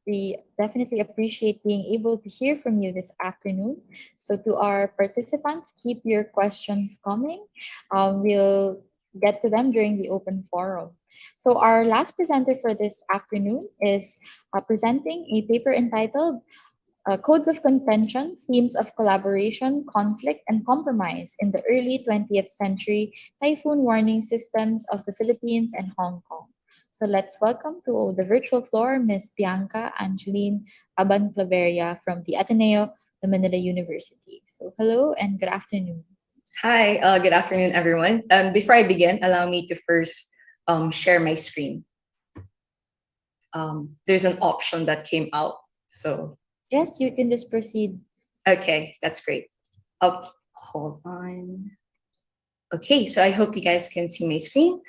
We definitely appreciate being able to hear from you this afternoon. So to our participants, keep your questions coming. We'll get to them during the open forum. So our last presenter for this afternoon is presenting a paper entitled Codes of Contention, Themes of Collaboration, Conflict, and Compromise in the Early 20th Century Typhoon Warning Systems of the Philippines and Hong Kong. So let's welcome to the virtual floor Ms. Bianca Angeline Aban-Claveria from the Ateneo de Manila University. So hello and good afternoon. Hi, good afternoon, everyone. Before I begin, allow me to first share my screen. There's an option that came out, so. Yes, you can just proceed. Okay, that's great. Oh, hold on. Okay, so I hope you guys can see my screen.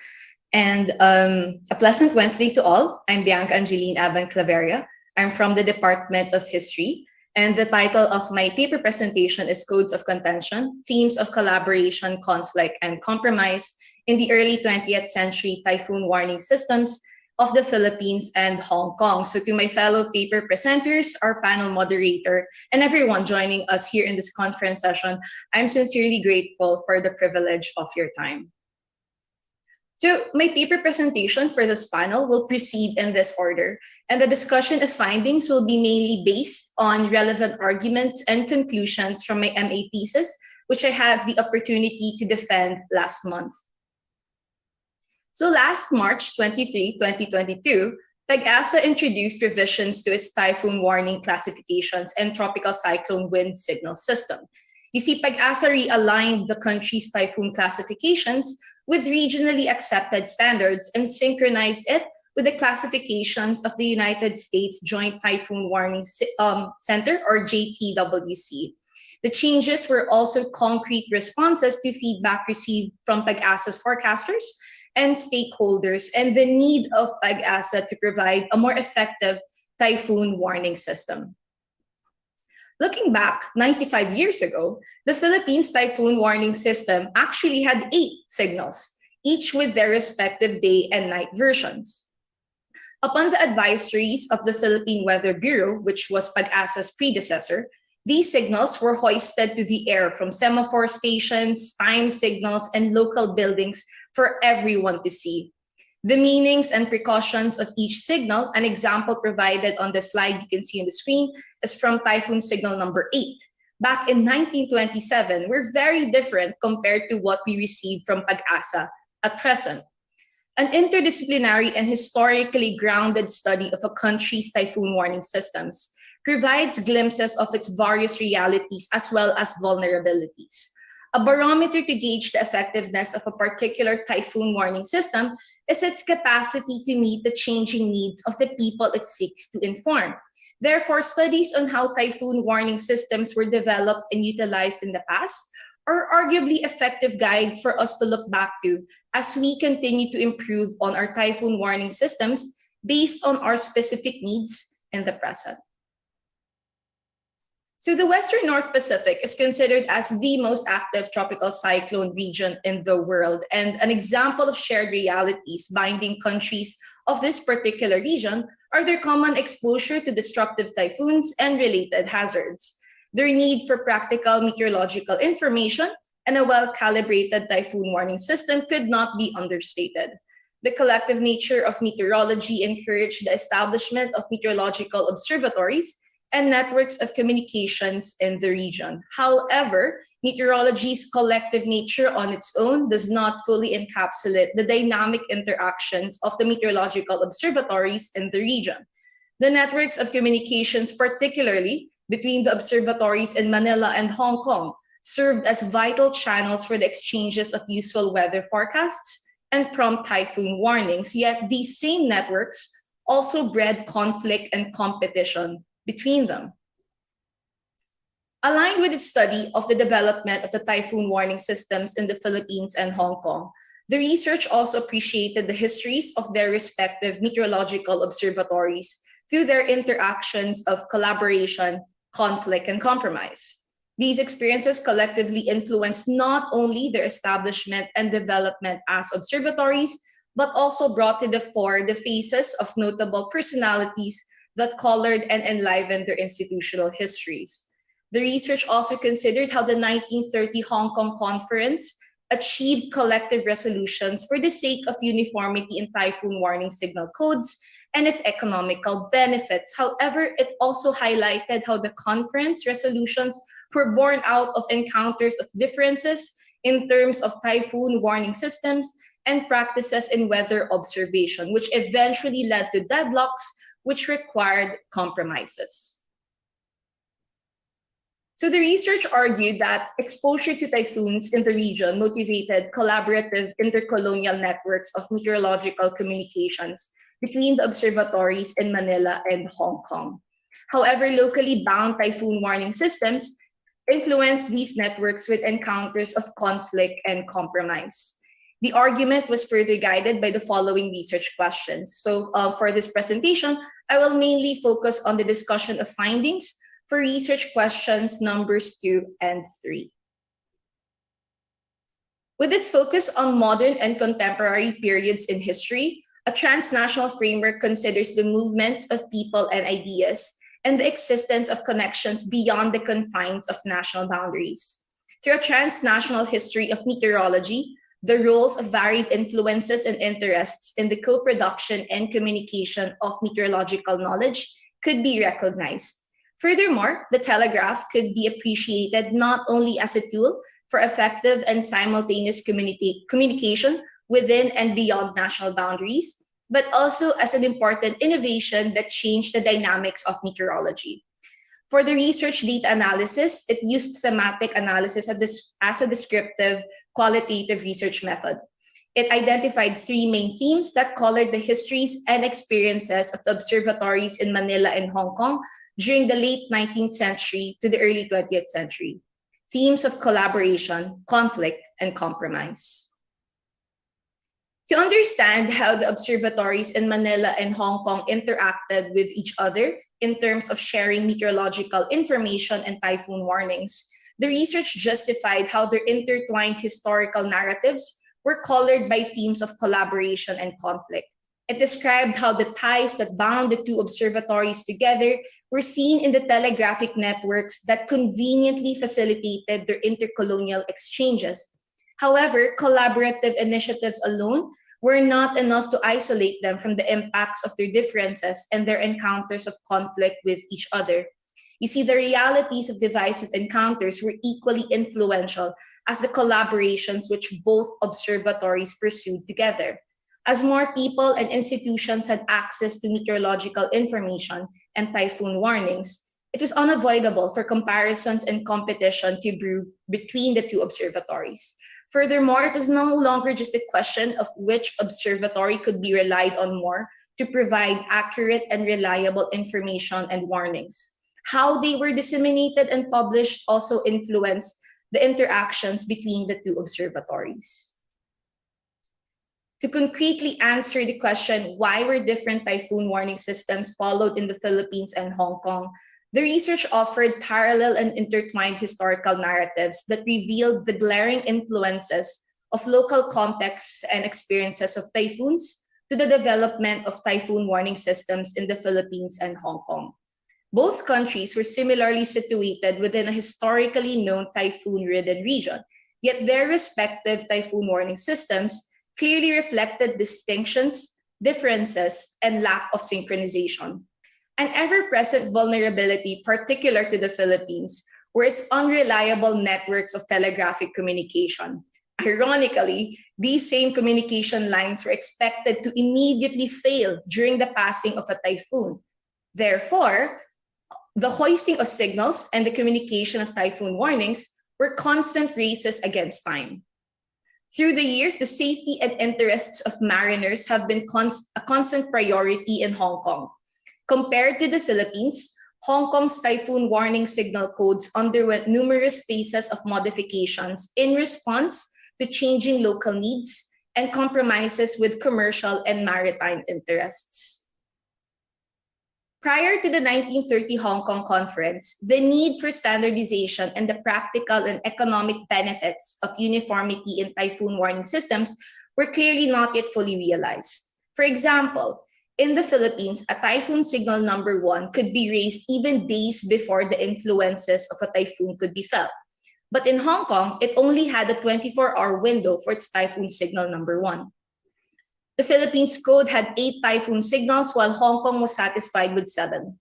And a pleasant Wednesday to all. I'm Bianca Angeline Aban-Claveria. I'm from the Department of History. And the title of my paper presentation is Codes of Contention, Themes of Collaboration, Conflict, and Compromise in the Early 20th Century Typhoon Warning Systems of the Philippines and Hong Kong. So to my fellow paper presenters, our panel moderator, and everyone joining us here in this conference session, I'm sincerely grateful for the privilege of your time. So my paper presentation for this panel will proceed in this order, and the discussion of findings will be mainly based on relevant arguments and conclusions from my MA thesis, which I had the opportunity to defend last month. So last March 23, 2022, PAG-ASA introduced revisions to its typhoon warning classifications and tropical cyclone wind signal system. You see, PAG-ASA realigned the country's typhoon classifications with regionally accepted standards and synchronized it with the classifications of the United States Joint Typhoon Warning Center, or JTWC. The changes were also concrete responses to feedback received from PAG-ASA's forecasters and stakeholders and the need of PAG-ASA to provide a more effective typhoon warning system. Looking back 95 years ago, the Philippines typhoon warning system actually had 8 signals, each with their respective day and night versions. Upon the advisories of the Philippine Weather Bureau, which was PAG-ASA's predecessor, these signals were hoisted to the air from semaphore stations, time signals, and local buildings for everyone to see. The meanings and precautions of each signal, an example provided on the slide you can see on the screen, is from typhoon signal number 8. Back in 1927, were very different compared to what we received from PAG-ASA at present. An interdisciplinary and historically grounded study of a country's typhoon warning systems provides glimpses of its various realities as well as vulnerabilities. A barometer to gauge the effectiveness of a particular typhoon warning system is its capacity to meet the changing needs of the people it seeks to inform. Therefore, studies on how typhoon warning systems were developed and utilized in the past are arguably effective guides for us to look back to as we continue to improve on our typhoon warning systems based on our specific needs in the present. So the Western North Pacific is considered as the most active tropical cyclone region in the world and an example of shared realities binding countries of this particular region are their common exposure to destructive typhoons and related hazards. Their need for practical meteorological information and a well-calibrated typhoon warning system could not be understated. The collective nature of meteorology encouraged the establishment of meteorological observatories and networks of communications in the region. However, meteorology's collective nature on its own does not fully encapsulate the dynamic interactions of the meteorological observatories in the region. The networks of communications, particularly between the observatories in Manila and Hong Kong, served as vital channels for the exchanges of useful weather forecasts and prompt typhoon warnings, yet these same networks also bred conflict and competition between them. Aligned with its study of the development of the typhoon warning systems in the Philippines and Hong Kong, the research also appreciated the histories of their respective meteorological observatories through their interactions of collaboration, conflict, and compromise. These experiences collectively influenced not only their establishment and development as observatories, but also brought to the fore the faces of notable personalities that colored and enlivened their institutional histories. The research also considered how the 1930 Hong Kong Conference achieved collective resolutions for the sake of uniformity in typhoon warning signal codes and its economical benefits. However, it also highlighted how the conference resolutions were born out of encounters of differences in terms of typhoon warning systems and practices in weather observation, which eventually led to deadlocks which required compromises. So the research argued that exposure to typhoons in the region motivated collaborative intercolonial networks of meteorological communications between the observatories in Manila and Hong Kong. However, locally bound typhoon warning systems influenced these networks with encounters of conflict and compromise. The argument was further guided by the following research questions. So for this presentation, I will mainly focus on the discussion of findings for research questions numbers 2 and 3. With its focus on modern and contemporary periods in history, a transnational framework considers the movements of people and ideas and the existence of connections beyond the confines of national boundaries. Through a transnational history of meteorology, the roles of varied influences and interests in the co-production and communication of meteorological knowledge could be recognized. Furthermore, the telegraph could be appreciated not only as a tool for effective and simultaneous communication within and beyond national boundaries, but also as an important innovation that changed the dynamics of meteorology. For the research data analysis, it used thematic analysis as a descriptive, qualitative research method. It identified 3 main themes that colored the histories and experiences of the observatories in Manila and Hong Kong during the late 19th century to the early 20th century. Themes of collaboration, conflict, and compromise. To understand how the observatories in Manila and Hong Kong interacted with each other in terms of sharing meteorological information and typhoon warnings, the research justified how their intertwined historical narratives were colored by themes of collaboration and conflict. It described how the ties that bound the 2 observatories together were seen in the telegraphic networks that conveniently facilitated their intercolonial exchanges. However, collaborative initiatives alone were not enough to isolate them from the impacts of their differences and their encounters of conflict with each other. You see, the realities of divisive encounters were equally influential as the collaborations which both observatories pursued together. As more people and institutions had access to meteorological information and typhoon warnings, it was unavoidable for comparisons and competition to brew between the 2 observatories. Furthermore, it was no longer just a question of which observatory could be relied on more to provide accurate and reliable information and warnings. How they were disseminated and published also influenced the interactions between the 2 observatories. To concretely answer the question, why were different typhoon warning systems followed in the Philippines and Hong Kong, the research offered parallel and intertwined historical narratives that revealed the glaring influences of local contexts and experiences of typhoons, to the development of typhoon warning systems in the Philippines and Hong Kong. Both countries were similarly situated within a historically known typhoon-ridden region, yet their respective typhoon warning systems clearly reflected distinctions, differences, and lack of synchronization. An ever-present vulnerability particular to the Philippines were its unreliable networks of telegraphic communication. Ironically, these same communication lines were expected to immediately fail during the passing of a typhoon. Therefore, the hoisting of signals and the communication of typhoon warnings were constant races against time. Through the years, the safety and interests of mariners have been a constant priority in Hong Kong. Compared to the Philippines, Hong Kong's typhoon warning signal codes underwent numerous phases of modifications in response to changing local needs and compromises with commercial and maritime interests. Prior to the 1930 Hong Kong Conference, the need for standardization and the practical and economic benefits of uniformity in typhoon warning systems were clearly not yet fully realized. For example, in the Philippines, a typhoon signal number 1 could be raised even days before the influences of a typhoon could be felt. But in Hong Kong, it only had a 24-hour window for its typhoon signal number 1. The Philippines code had 8 typhoon signals, while Hong Kong was satisfied with 7.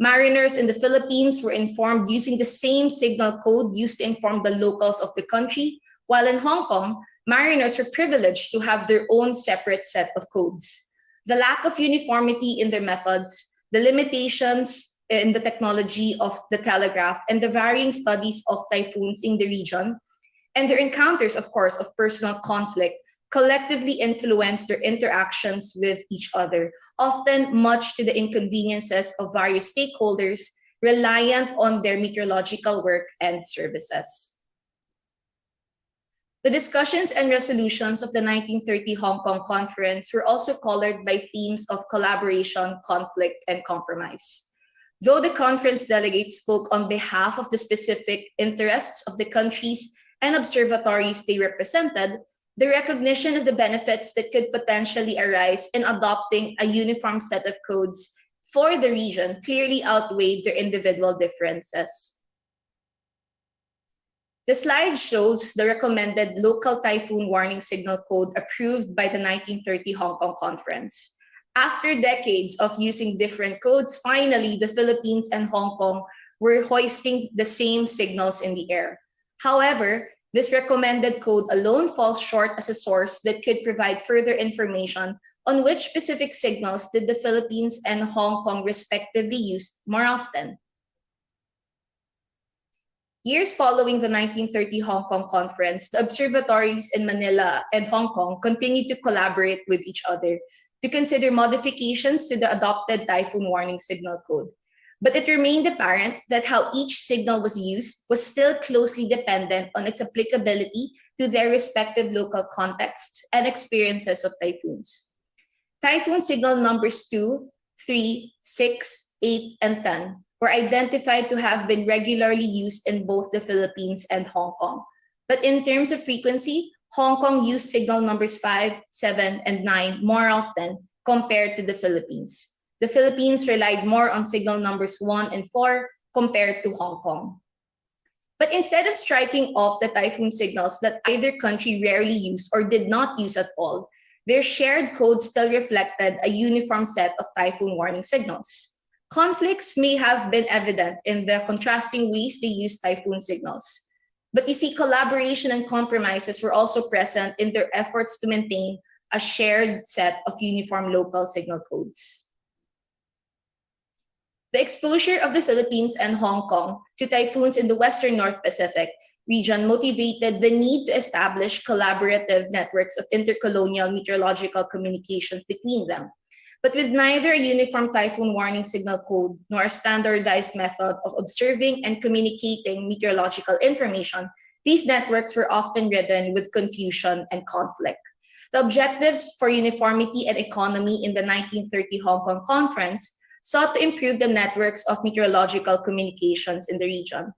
Mariners in the Philippines were informed using the same signal code used to inform the locals of the country, while in Hong Kong, mariners were privileged to have their own separate set of codes. The lack of uniformity in their methods, the limitations in the technology of the telegraph, and the varying studies of typhoons in the region, and their encounters, of course, of personal conflict, collectively influence their interactions with each other, often much to the inconveniences of various stakeholders reliant on their meteorological work and services. The discussions and resolutions of the 1930 Hong Kong Conference were also colored by themes of collaboration, conflict, and compromise. Though the conference delegates spoke on behalf of the specific interests of the countries and observatories they represented, the recognition of the benefits that could potentially arise in adopting a uniform set of codes for the region clearly outweighed their individual differences. The slide shows the recommended local typhoon warning signal code approved by the 1930 Hong Kong Conference. After decades of using different codes, finally, the Philippines and Hong Kong were hoisting the same signals in the air. However, this recommended code alone falls short as a source that could provide further information on which specific signals did the Philippines and Hong Kong respectively use more often. Years following the 1930 Hong Kong Conference, the observatories in Manila and Hong Kong continued to collaborate with each other to consider modifications to the adopted typhoon warning signal code. But it remained apparent that how each signal was used was still closely dependent on its applicability to their respective local contexts and experiences of typhoons. Typhoon signal numbers 2, 3, 6, 8, and 10 were identified to have been regularly used in both the Philippines and Hong Kong. But in terms of frequency, Hong Kong used signal numbers 5, 7, and 9 more often compared to the Philippines. The Philippines relied more on signal numbers 1 and 4 compared to Hong Kong. But instead of striking off the typhoon signals that either country rarely used or did not use at all, their shared code still reflected a uniform set of typhoon warning signals. Conflicts may have been evident in the contrasting ways they used typhoon signals. But you see, collaboration and compromises were also present in their efforts to maintain a shared set of uniform local signal codes. The exposure of the Philippines and Hong Kong to typhoons in the Western North Pacific region motivated the need to establish collaborative networks of intercolonial meteorological communications between them. But with neither a uniform typhoon warning signal code nor a standardized method of observing and communicating meteorological information, these networks were often ridden with confusion and conflict. The objectives for uniformity and economy in the 1930 Hong Kong Conference sought to improve the networks of meteorological communications in the region.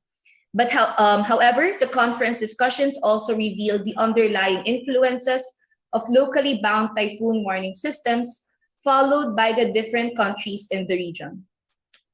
But however, the conference discussions also revealed the underlying influences, of locally bound typhoon warning systems, followed by the different countries in the region.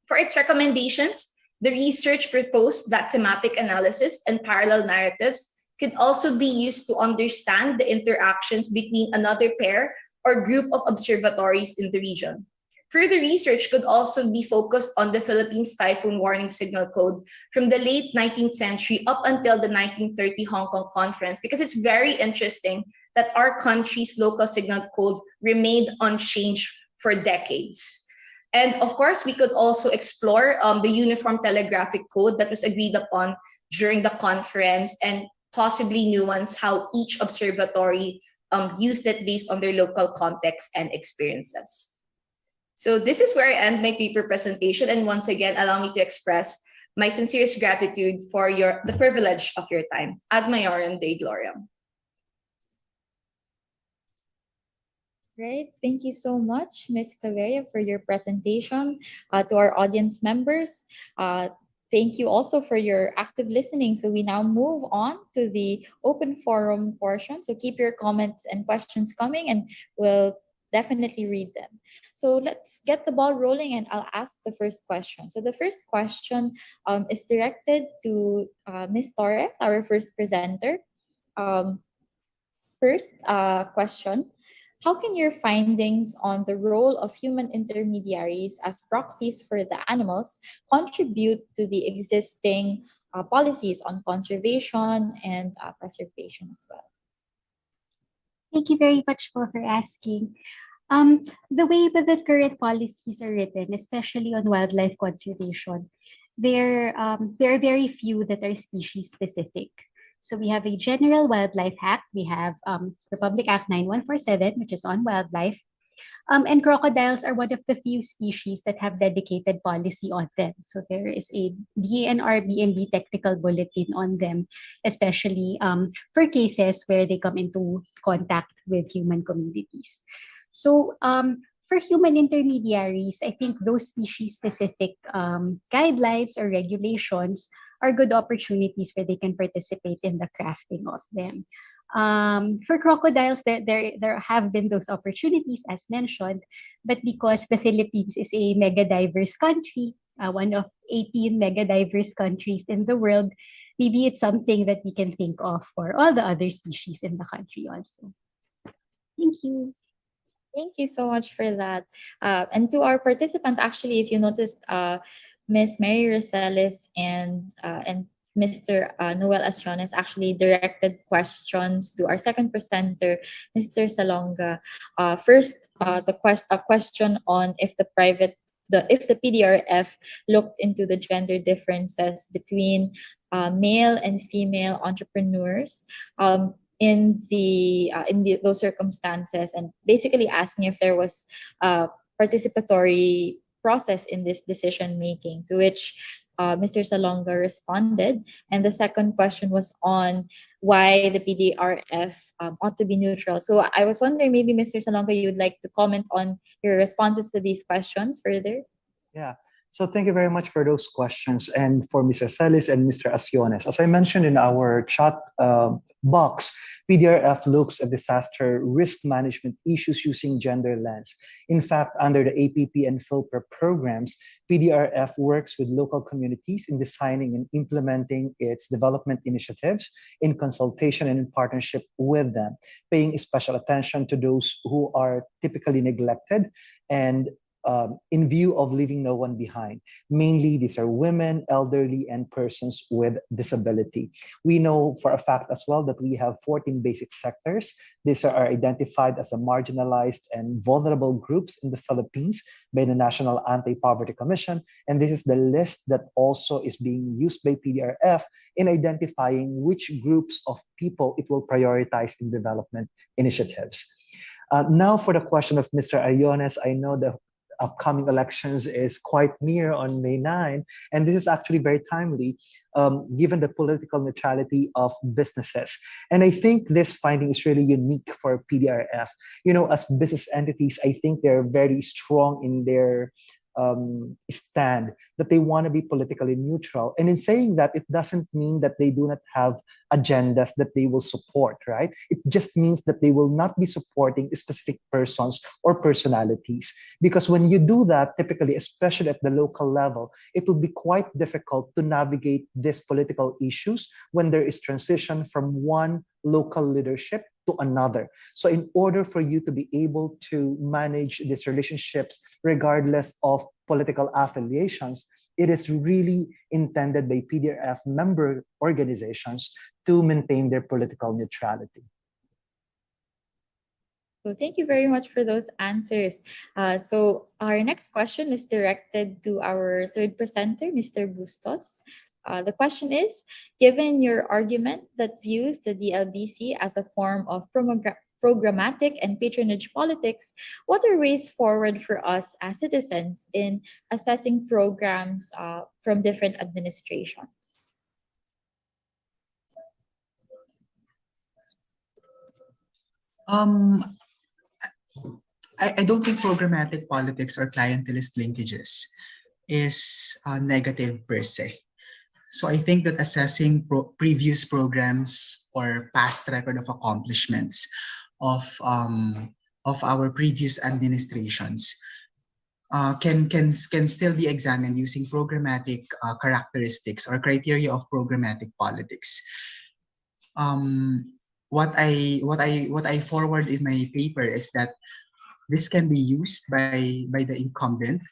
For its recommendations, the research proposed that thematic analysis and parallel narratives could also be used to understand the interactions between another pair or group of observatories in the region. Further research could also be focused on the Philippines Typhoon Warning Signal Code from the late 19th century up until the 1930 Hong Kong Conference, because it's very interesting that our country's local signal code remained unchanged for decades. And of course, we could also explore the Uniform Telegraphic Code that was agreed upon during the conference and possibly nuance how each observatory used it based on their local context and experiences. So this is where I end my paper presentation. And once again, allow me to express my sincerest gratitude for the privilege of your time. Ad Maiorem Dei Gloriam. Great. Thank you so much, Ms. Claveria, for your presentation. To our audience members, thank you also for your active listening. So we now move on to the open forum portion. So keep your comments and questions coming, and we'll definitely read them. So let's get the ball rolling, and I'll ask the first question. So the first question is directed to Ms. Torres, our first presenter. Um, First question: how can your findings on the role of human intermediaries as proxies for the animals contribute to the existing policies on conservation and preservation as well? Thank you very much for asking. The way that the current policies are written, especially on wildlife conservation, there are very few that are species specific. So we have a General Wildlife Act. We have Republic Act 9147, which is on wildlife. And crocodiles are one of the few species that have dedicated policy on them. So there is a DNR BNB technical bulletin on them, especially for cases where they come into contact with human communities. So for human intermediaries, I think those species-specific guidelines or regulations are good opportunities where they can participate in the crafting of them. For crocodiles, there have been those opportunities as mentioned, but because the Philippines is a mega diverse country, one of 18 mega diverse countries in the world, maybe it's something that we can think of for all the other species in the country also. Thank you. Thank you so much for that. And to our participants, actually, if you noticed, Miss Mary Rosales and Mr. Noel Astrones actually directed questions to our second presenter, Mr. Salonga. First, a question on if if the PDRF looked into the gender differences between male and female entrepreneurs. In those circumstances, and basically asking if there was a participatory process in this decision making, to which Mr. Salonga responded. And the second question was on why the PDRF ought to be neutral. So I was wondering, maybe Mr. Salonga, you would like to comment on your responses to these questions further? Yeah. So thank you very much for those questions, and for Mr. Celis and Mr. Asiones. As I mentioned in our chat box, PDRF looks at disaster risk management issues using gender lens. In fact, under the APP and FILPER programs, PDRF works with local communities in designing and implementing its development initiatives in consultation and in partnership with them, paying special attention to those who are typically neglected and in view of leaving no one behind. Mainly, these are women, elderly, and persons with disability. We know for a fact as well that we have 14 basic sectors. These are identified as the marginalized and vulnerable groups in the Philippines by the National Anti-Poverty Commission. And this is the list that also is being used by PDRF in identifying which groups of people it will prioritize in development initiatives. Now for the question of Mr. Ayones, I know the upcoming elections is quite near on May 9, and this is actually very timely given the political neutrality of businesses. And I think this finding is really unique for PDRF. You know, as business entities, I think they're very strong in their stand, that they want to be politically neutral. And in saying that, it doesn't mean that they do not have agendas that they will support, right? It just means that they will not be supporting specific persons or personalities. Because when you do that, typically, especially at the local level, it will be quite difficult to navigate these political issues when there is transition from one local leadership to another. So in order for you to be able to manage these relationships, regardless of political affiliations, it is really intended by PDRF member organizations to maintain their political neutrality. So thank you very much for those answers. So our next question is directed to our third presenter, Mr. Bustos. The question is, given your argument that views the DLBC as a form of programmatic and patronage politics, what are ways forward for us as citizens in assessing programs from different administrations? Um, I don't think programmatic politics or clientelist linkages is negative per se. So I think that assessing previous programs or past record of accomplishments of our previous administrations can still be examined using programmatic characteristics or criteria of programmatic politics. What I forward in my paper is that this can be used by the incumbent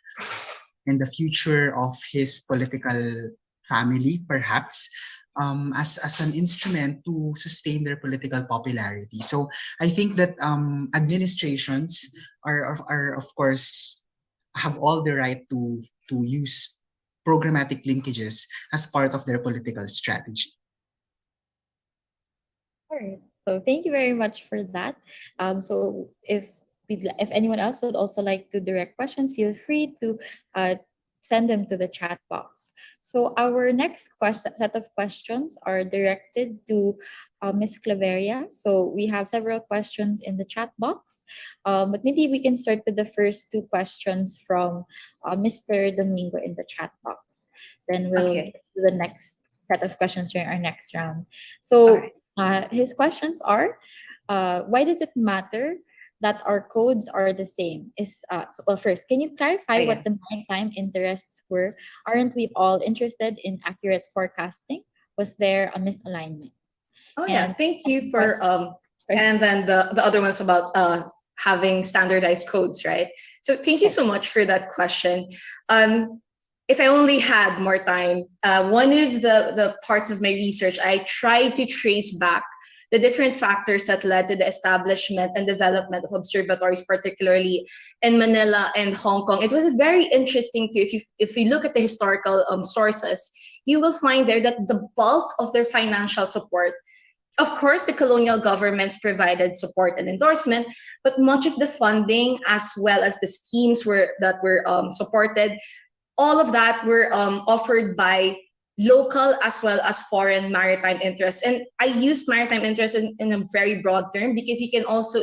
in the future of his political family, perhaps, as an instrument to sustain their political popularity. So I think that administrations are of course have all the right to use programmatic linkages as part of their political strategy. All right. So thank you very much for that. So if anyone else would also like to direct questions, feel free to uh, send them to the chat box. So our next set of questions are directed to Ms. Claveria. So we have several questions in the chat box, but maybe we can start with the first two questions from Mr. Domingo in the chat box. Then we'll Okay. get to the next set of questions during our next round. All So right. his questions are, why does it matter that our codes are the same? Well, first, can you clarify Oh, yeah. what the maritime interests were? Aren't we all interested in accurate forecasting? Was there a misalignment? Oh yeah, And thank you second for sorry. and then the other one's about having standardized codes, right? So thank you so much for that question. If I only had more time, one of the parts of my research, I tried to trace back the different factors that led to the establishment and development of observatories, particularly in Manila and Hong Kong. It was very interesting too. If you look at the historical sources, you will find there that the bulk of their financial support, of course, the colonial governments provided support and endorsement, but much of the funding as well as the schemes that were supported, all of that were offered by local as well as foreign maritime interests. And I use maritime interests in a very broad term because you can also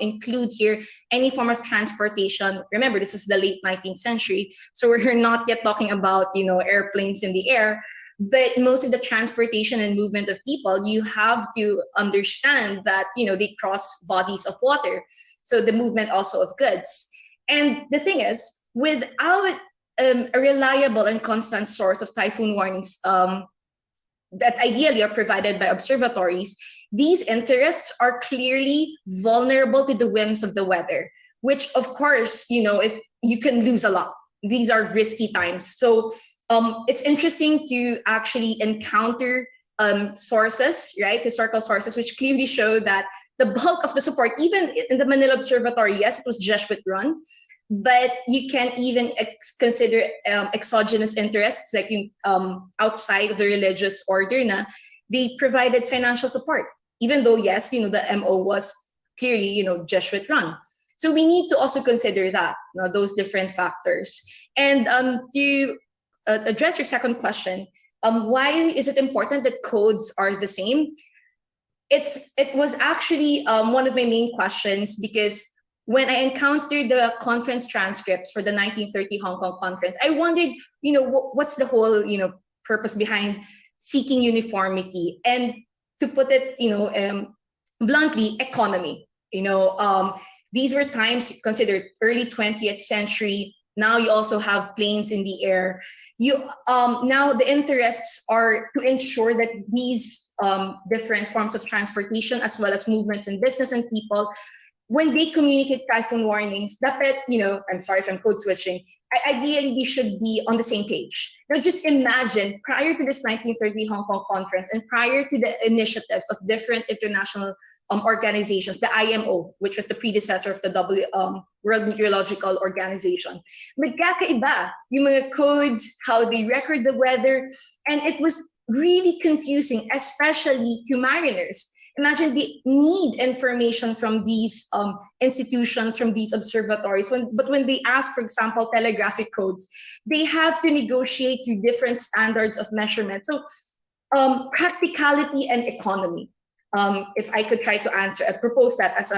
include here any form of transportation. Remember, this is the late 19th century, so we're not yet talking about airplanes in the air. But most of the transportation and movement of people, you have to understand that they cross bodies of water. So the movement also of goods. And the thing is, without a reliable and constant source of typhoon warnings that ideally are provided by observatories, these interests are clearly vulnerable to the whims of the weather, which of course, you can lose a lot. These are risky times. So it's interesting to actually encounter sources, right? Historical sources, which clearly show that the bulk of the support, even in the Manila Observatory, yes, it was Jesuit run, but you can even consider exogenous interests, like outside of the religious order. They provided financial support, even though yes, the MO was clearly Jesuit run. So we need to also consider that those different factors. And to address your second question, why is it important that codes are the same? It was actually one of my main questions, because when I encountered the conference transcripts for the 1930 Hong Kong conference, I wondered, what's the whole, purpose behind seeking uniformity, and to put it, bluntly, economy. These were times considered early 20th century. Now you also have planes in the air. Now the interests are to ensure that these different forms of transportation, as well as movements in business and people, when they communicate typhoon warnings, dapat, I'm sorry if I'm code switching, ideally we should be on the same page. Now just imagine, prior to this 1930 Hong Kong conference and prior to the initiatives of different international organizations, the IMO, which was the predecessor of the World Meteorological Organization, magkakaiba yung mga codes, how they record the weather, and it was really confusing, especially to mariners. Imagine they need information from these institutions, from these observatories. But when they ask, for example, telegraphic codes, they have to negotiate through different standards of measurement. So practicality and economy. If I could try to answer, I propose that as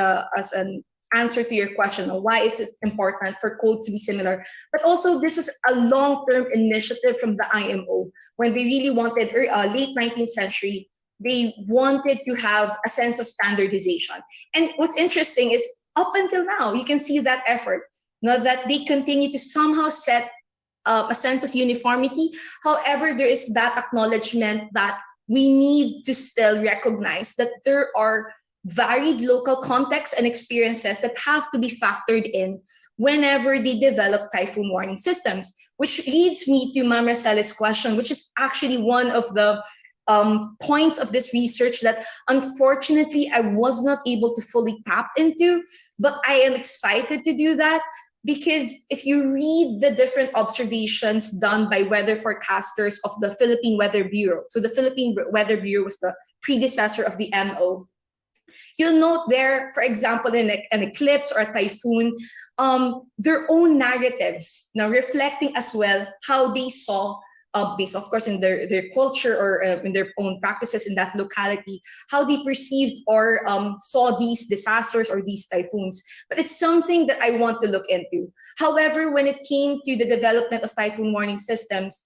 an answer to your question on why it's important for codes to be similar. But also, this was a long-term initiative from the IMO when they really wanted, late 19th century, they wanted to have a sense of standardization. And what's interesting is up until now, you can see that effort, that they continue to somehow set a sense of uniformity. However, there is that acknowledgement that we need to still recognize that there are varied local contexts and experiences that have to be factored in whenever they develop typhoon warning systems, which leads me to Ma'am Rosales' question, which is actually one of the points of this research that unfortunately I was not able to fully tap into, but I am excited to do that because if you read the different observations done by weather forecasters of the Philippine Weather Bureau, so the Philippine Weather Bureau was the predecessor of the MO, you'll note there, for example, in an eclipse or a typhoon, their own narratives, now reflecting as well how they saw, based of course in their culture or in their own practices in that locality, how they perceived or saw these disasters or these typhoons. But it's something that I want to look into. However, when it came to the development of typhoon warning systems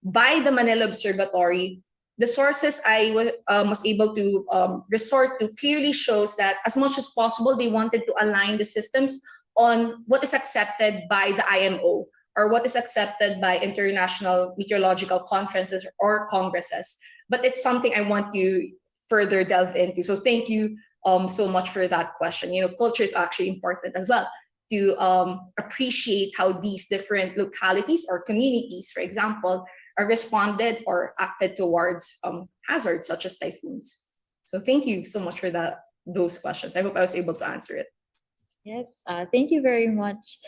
by the Manila Observatory, the sources I was able to resort to clearly shows that as much as possible, they wanted to align the systems on what is accepted by the IMO or what is accepted by international meteorological conferences or congresses. But it's something I want to further delve into. So thank you so much for that question. Culture is actually important as well to appreciate how these different localities or communities, for example, are responded or acted towards hazards such as typhoons. So thank you so much for those questions. I hope I was able to answer it. Yes, thank you very much.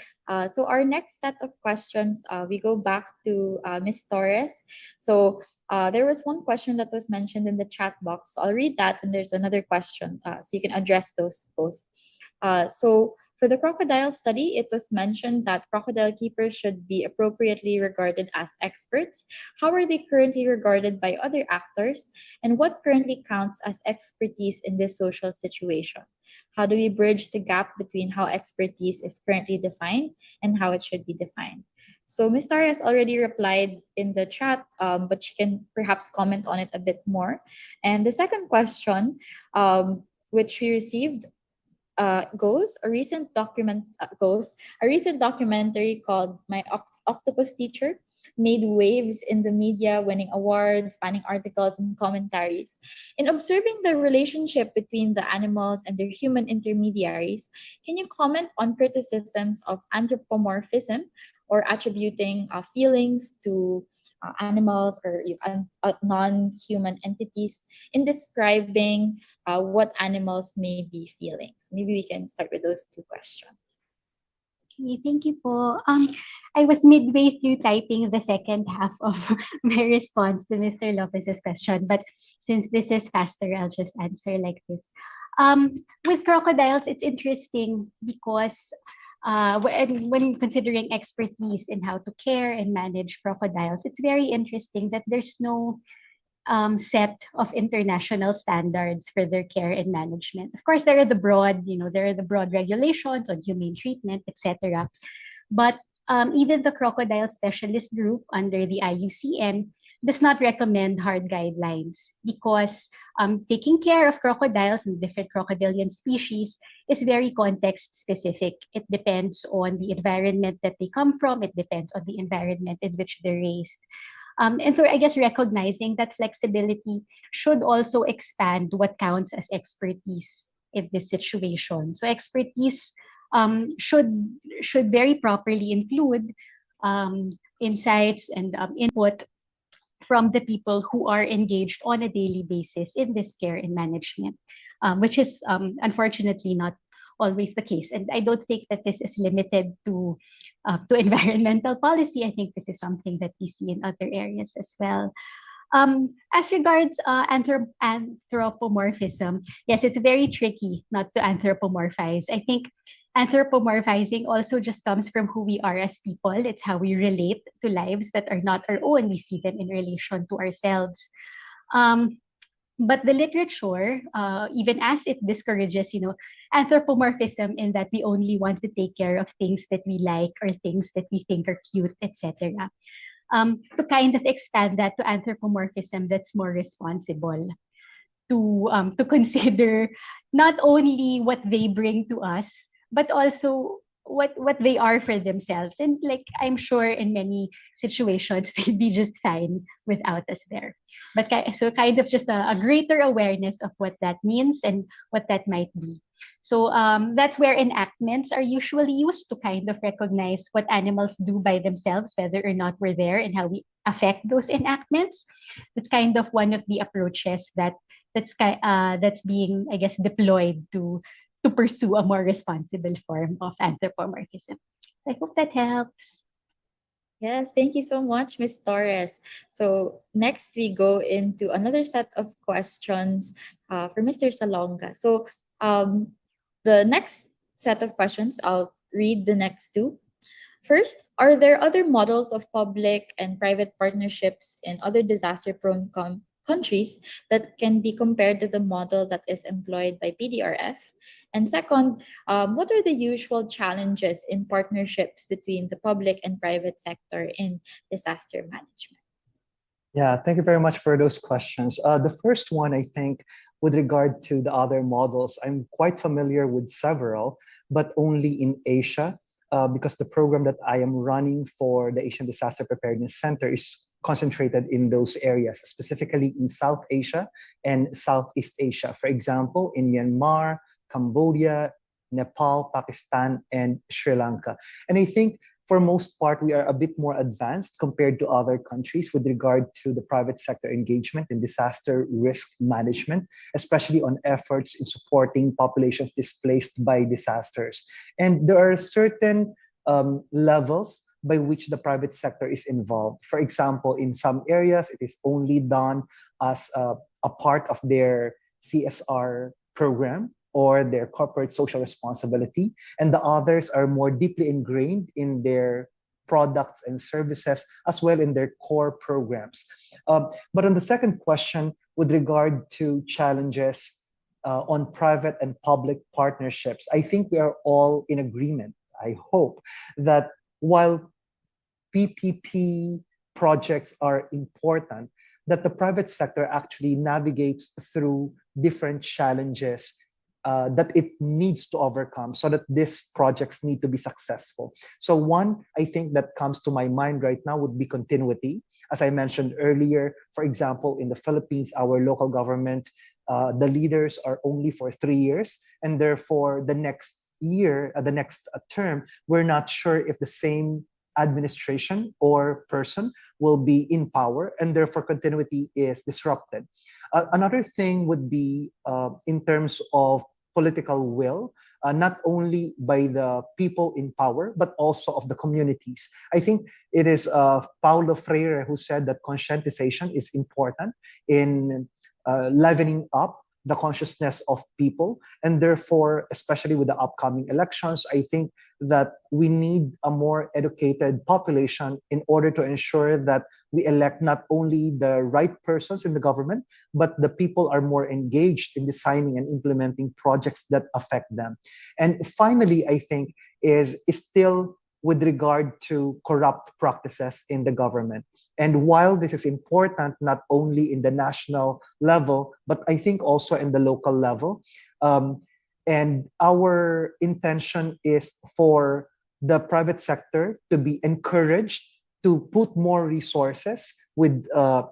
So our next set of questions, we go back to Ms. Torres. So there was one question that was mentioned in the chat box. So I'll read that, and there's another question, so you can address those both. So for the crocodile study, it was mentioned that crocodile keepers should be appropriately regarded as experts. How are they currently regarded by other actors? And what currently counts as expertise in this social situation? How do we bridge the gap between how expertise is currently defined and how it should be defined? So Ms. Tara has already replied in the chat, but she can perhaps comment on it a bit more. And the second question, which we received, goes a recent documentary called My Octopus Teacher made waves in the media, winning awards, spanning articles and commentaries. In observing the relationship between the animals and their human intermediaries, can you comment on criticisms of anthropomorphism or attributing feelings to animals or non-human entities in describing what animals may be feeling? So maybe we can start with those two questions. Okay, thank you po. I was midway through typing the second half of my response to Mr. Lopez's question, but since this is faster, I'll just answer like this. With crocodiles, it's interesting because when considering expertise in how to care and manage crocodiles, it's very interesting that there's no set of international standards for their care and management. Of course, there are the broad regulations on humane treatment, etc. But even the crocodile specialist group under the IUCN does not recommend hard guidelines because taking care of crocodiles and different crocodilian species is very context specific. It depends on the environment that they come from. It depends on the environment in which they're raised. And so I guess recognizing that flexibility should also expand what counts as expertise in this situation. So expertise should very properly include insights and input from the people who are engaged on a daily basis in this care and management, which is unfortunately not always the case. And I don't think that this is limited to environmental policy. I think this is something that we see in other areas as well. As regards anthropomorphism, yes, it's very tricky not to anthropomorphize. I think anthropomorphizing also just comes from who we are as people. It's how we relate to lives that are not our own. We see them in relation to ourselves. Um, but the literature, even as it discourages, anthropomorphism in that we only want to take care of things that we like or things that we think are cute, etc. To kind of expand that to anthropomorphism that's more responsible, to consider not only what they bring to us, but also what they are for themselves. And like I'm sure in many situations they'd be just fine without us there. But so kind of just a greater awareness of what that means and what that might be. So that's where enactments are usually used to kind of recognize what animals do by themselves, whether or not we're there, and how we affect those enactments. That's kind of one of the approaches that's being, I guess, deployed to pursue a more responsible form of anthropomorphism. So I hope that helps. Yes, thank you so much, Miss Torres. So next we go into another set of questions for Mr. Salonga. So the next set of questions, I'll read the next two. First, are there other models of public and private partnerships in other disaster-prone countries that can be compared to the model that is employed by PDRF? And second, what are the usual challenges in partnerships between the public and private sector in disaster management? Yeah, thank you very much for those questions. The first one, I think, with regard to the other models, I'm quite familiar with several, but only in Asia, because the program that I am running for the Asian Disaster Preparedness Center is concentrated in those areas, specifically in South Asia and Southeast Asia. For example, in Myanmar, Cambodia, Nepal, Pakistan, and Sri Lanka. And I think for most part, we are a bit more advanced compared to other countries with regard to the private sector engagement in disaster risk management, especially on efforts in supporting populations displaced by disasters. And there are certain levels by which the private sector is involved. For example, in some areas, it is only done as a part of their CSR program or their corporate social responsibility, and the others are more deeply ingrained in their products and services as well in their core programs. But on the second question, with regard to challenges on private and public partnerships, I think we are all in agreement, I hope, that while PPP projects are important, that the private sector actually navigates through different challenges that it needs to overcome so that these projects need to be successful. So one, I think that comes to my mind right now would be continuity. As I mentioned earlier, for example, in the Philippines, our local government, the leaders are only for 3 years, and therefore the next year, the next term, we're not sure if the same administration or person will be in power, and therefore continuity is disrupted. Another thing would be in terms of political will, not only by the people in power, but also of the communities. I think it is Paulo Freire who said that conscientization is important in livening up the consciousness of people. And therefore, especially with the upcoming elections, I think that we need a more educated population in order to ensure that we elect not only the right persons in the government, but the people are more engaged in designing and implementing projects that affect them. And finally, I think is still with regard to corrupt practices in the government. And while this is important not only in the national level, but I think also in the local level, um, and our intention is for the private sector to be encouraged to put more resources with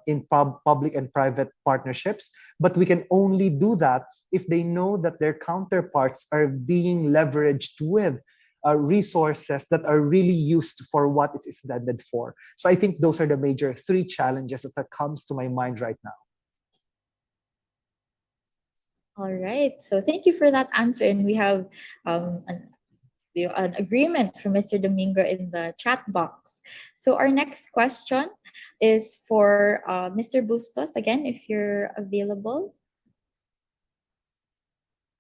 in public and private partnerships. But we can only do that if they know that their counterparts are being leveraged with resources that are really used for what it is intended for. So I think those are the major three challenges that comes to my mind right now. All right. So thank you for that answer. And we have um, an, an agreement from Mr. Domingo in the chat box. So our next question is for Mr. Bustos again, if you're available.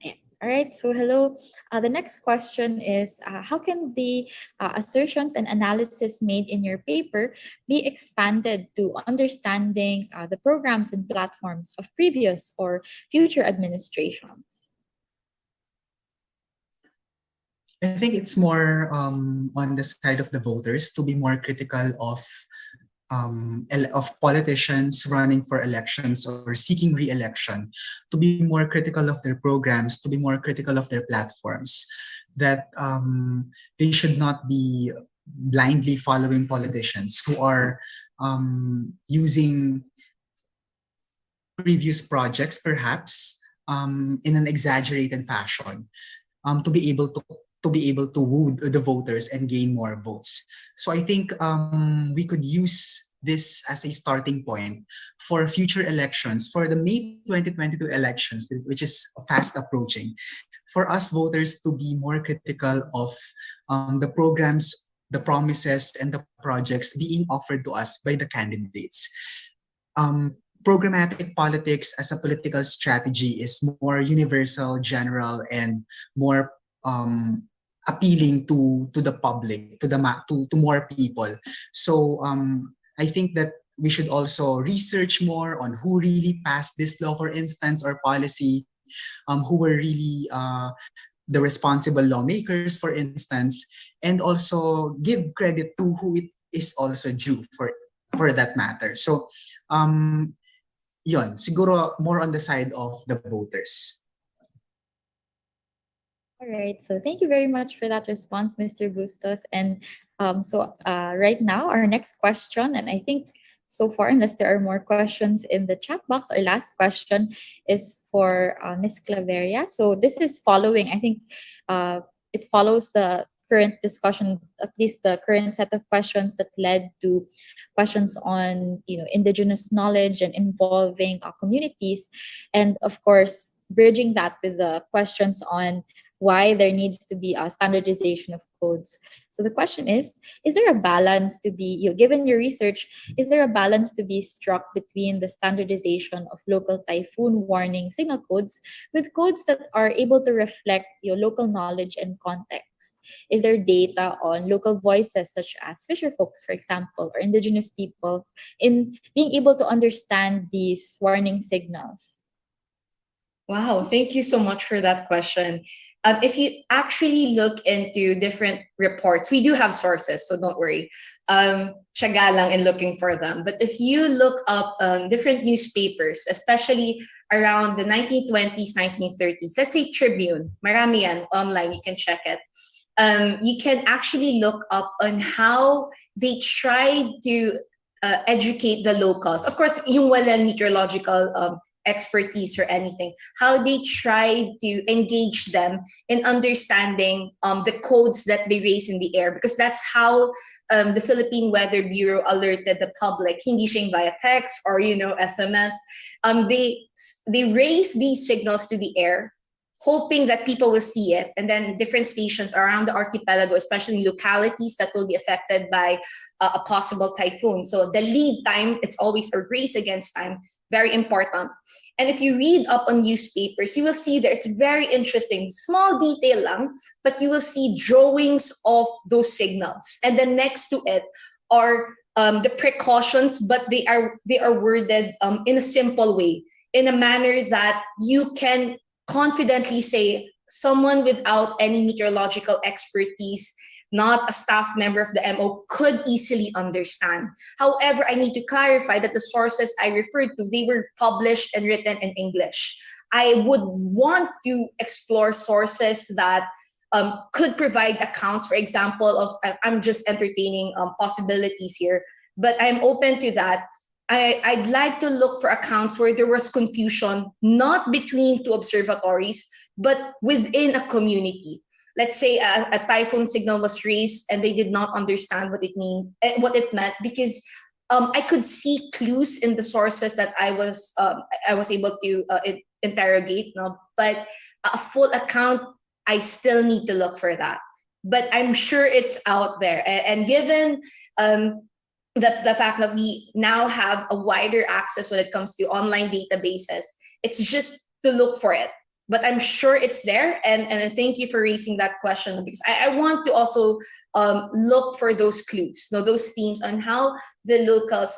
Yeah. All right. So hello. The next question is how can the assertions and analysis made in your paper be expanded to understanding the programs and platforms of previous or future administrations? I think it's more on the side of the voters to be more critical of politicians running for elections or seeking re-election, to be more critical of their programs, to be more critical of their platforms, that they should not be blindly following politicians who are using previous projects perhaps in an exaggerated fashion to be able to woo the voters and gain more votes. So I think we could use this as a starting point for future elections, for the May 2022 elections, which is fast approaching, for us voters to be more critical of the programs, the promises, and the projects being offered to us by the candidates. Programmatic politics as a political strategy is more universal, general, and more appealing to the public, to more people. So I think that we should also research more on who really passed this law, for instance, or policy, who were really the responsible lawmakers, for instance, and also give credit to who it is also due for that matter. So yon, siguro more on the side of the voters. All right. So thank you very much for that response, Mr. Bustos. And right now, our next question, and I think so far, unless there are more questions in the chat box, our last question is for Ms. Claveria. So this is following, I think it follows the current discussion, at least the current set of questions that led to questions on indigenous knowledge and involving communities, and of course bridging that with the questions on why there needs to be a standardization of codes. So the question is there a balance to be, given your research, is there a balance to be struck between the standardization of local typhoon warning signal codes with codes that are able to reflect your local knowledge and context? Is there data on local voices such as fisher folks, for example, or indigenous people in being able to understand these warning signals? Wow, thank you so much for that question. If you actually look into different reports, we do have sources, so don't worry. Tiyaga lang in looking for them. But if you look up different newspapers, especially around the 1920s, 1930s, let's say Tribune, marami yan online, you can check it. You can actually look up on how they tried to educate the locals. Of course, yung walang meteorological expertise or anything, how they tried to engage them in understanding the codes that they raise in the air, because that's how the Philippine Weather Bureau alerted the public, hindi siya via text or SMS. They raise these signals to the air, hoping that people will see it, and then different stations around the archipelago, especially localities that will be affected by a possible typhoon. So the lead time, it's always a race against time very important. And if you read up on newspapers, you will see that it's very interesting. Small detail lang, but you will see drawings of those signals. And then next to it are the precautions, but they are worded in a simple way, in a manner that you can confidently say someone without any meteorological expertise, not a staff member of the MO, could easily understand. However, I need to clarify that the sources I referred to, they were published and written in English. I would want to explore sources that could provide accounts, for example, of I'm just entertaining possibilities here, but I'm open to that. I'd like to look for accounts where there was confusion, not between two observatories, but within a community. Let's say a typhoon signal was raised and they did not understand what it meant, because I could see clues in the sources that I was able to interrogate. No, but a full account, I still need to look for that. But I'm sure it's out there, and given the fact that we now have a wider access when it comes to online databases, it's just to look for it. But I'm sure it's there, and thank you for raising that question, because I want to also look for those clues, those themes on how the locals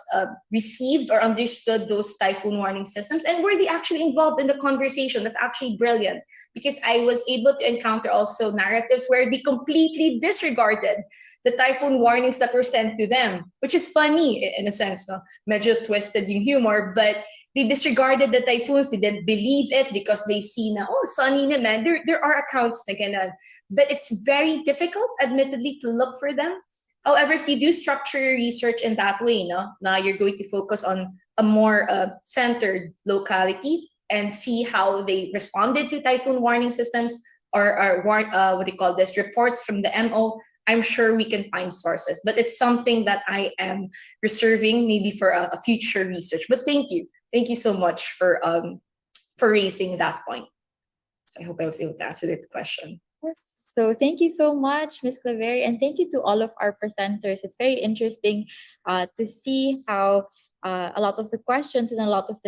received or understood those typhoon warning systems, and were they actually involved in the conversation. That's actually brilliant, because I was able to encounter also narratives where they completely disregarded the typhoon warnings that were sent to them, which is funny in a sense, no? Medyo twisted yung humor, but they disregarded the typhoons. They didn't believe it because they see na, oh, sunny naman. There are accounts na ganun. But it's very difficult, admittedly, to look for them. However, if you do structure your research in that way, now you're going to focus on a more centered locality and see how they responded to typhoon warning systems, or what do you call this, reports from the MO. I'm sure we can find sources, but it's something that I am reserving maybe for a future research. But thank you. Thank you so much for raising that point. So I hope I was able to answer the question. Yes. So thank you so much, Ms. Claverie, and thank you to all of our presenters. It's very interesting to see how a lot of the questions and a lot of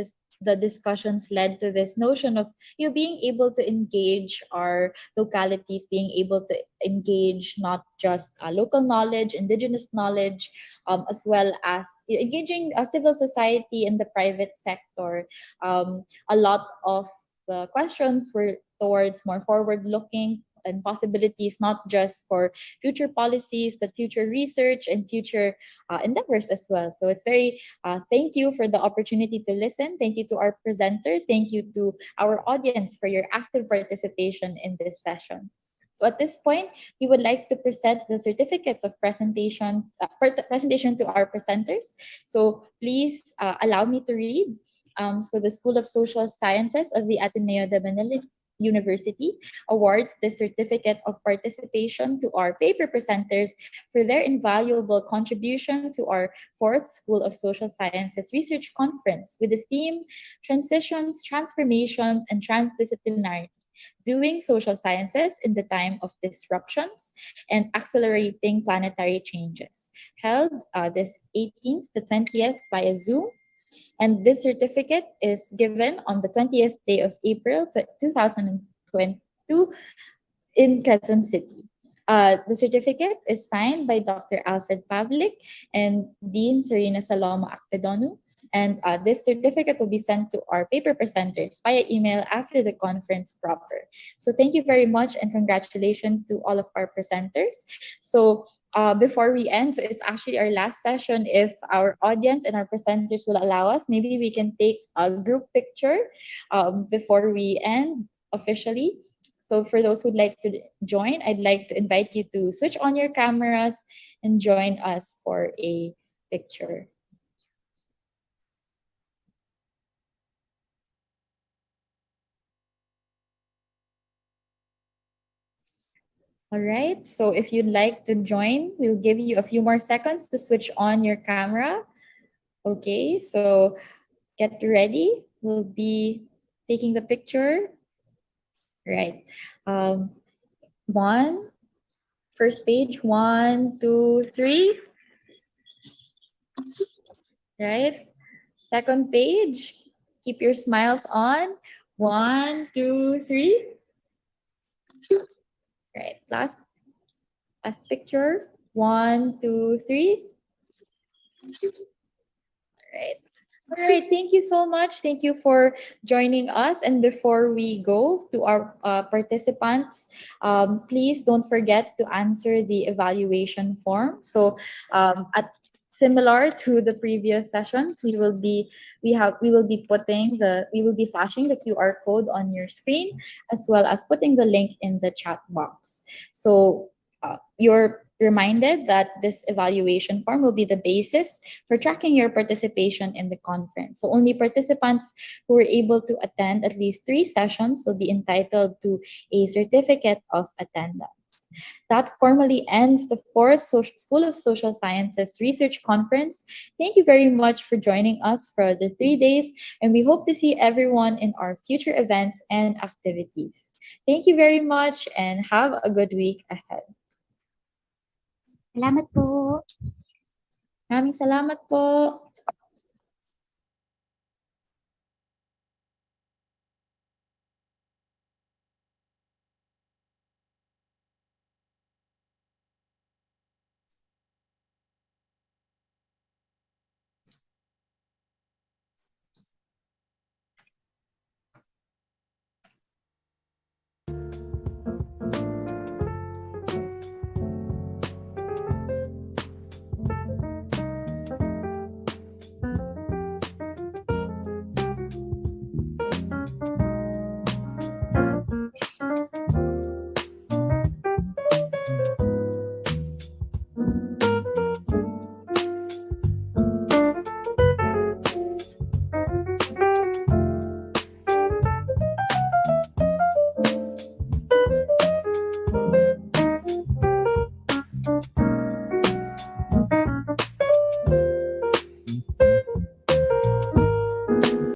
the discussions led to this notion of being able to engage our localities, being able to engage not just local knowledge, indigenous knowledge, as well as engaging civil society and the private sector. A lot of the questions were towards more forward looking and possibilities, not just for future policies, but future research and future endeavors as well. So it's very, thank you for the opportunity to listen. Thank you to our presenters. Thank you to our audience for your active participation in this session. So at this point, we would like to present the certificates of presentation to our presenters. So please allow me to read. So the School of Social Sciences of the Ateneo de Manila University awards the Certificate of Participation to our paper presenters for their invaluable contribution to our fourth School of Social Sciences Research Conference with the theme Transitions, Transformations, and Transdisciplinarity, Doing Social Sciences in the Time of Disruptions and Accelerating Planetary Changes, held this 18th to 20th via Zoom. And this certificate is given on the 20th day of April 2022 in Quezon City. The certificate is signed by Dr. Alfred Pavlik and Dean Serena Saloma Akpedonu. And this certificate will be sent to our paper presenters via email after the conference proper. So thank you very much and congratulations to all of our presenters. So before we end, so it's actually our last session. If our audience and our presenters will allow us, maybe we can take a group picture before we end officially. So for those who'd like to join, I'd like to invite you to switch on your cameras and join us for a picture. All right, so if you'd like to join, we'll give you a few more seconds to switch on your camera. Okay, so get ready. We'll be taking the picture. Right. One, first page, 1, 2, 3. Right. Second page. Keep your smiles on. One, two, three. Right. Last picture. One, two, three. Right. All right. Thank you so much. Thank you for joining us. And before we go to our participants, please don't forget to answer the evaluation form. So, at similar to the previous sessions, we will be flashing the QR code on your screen, as well as putting the link in the chat box. So, you're reminded that this evaluation form will be the basis for tracking your participation in the conference. So only participants who were able to attend at least 3 sessions will be entitled to a certificate of attendance. That formally ends the fourth School of Social Sciences Research Conference. Thank you very much for joining us for the 3 days, and we hope to see everyone in our future events and activities. Thank you very much and have a good week ahead. Salamat po. Maraming salamat po.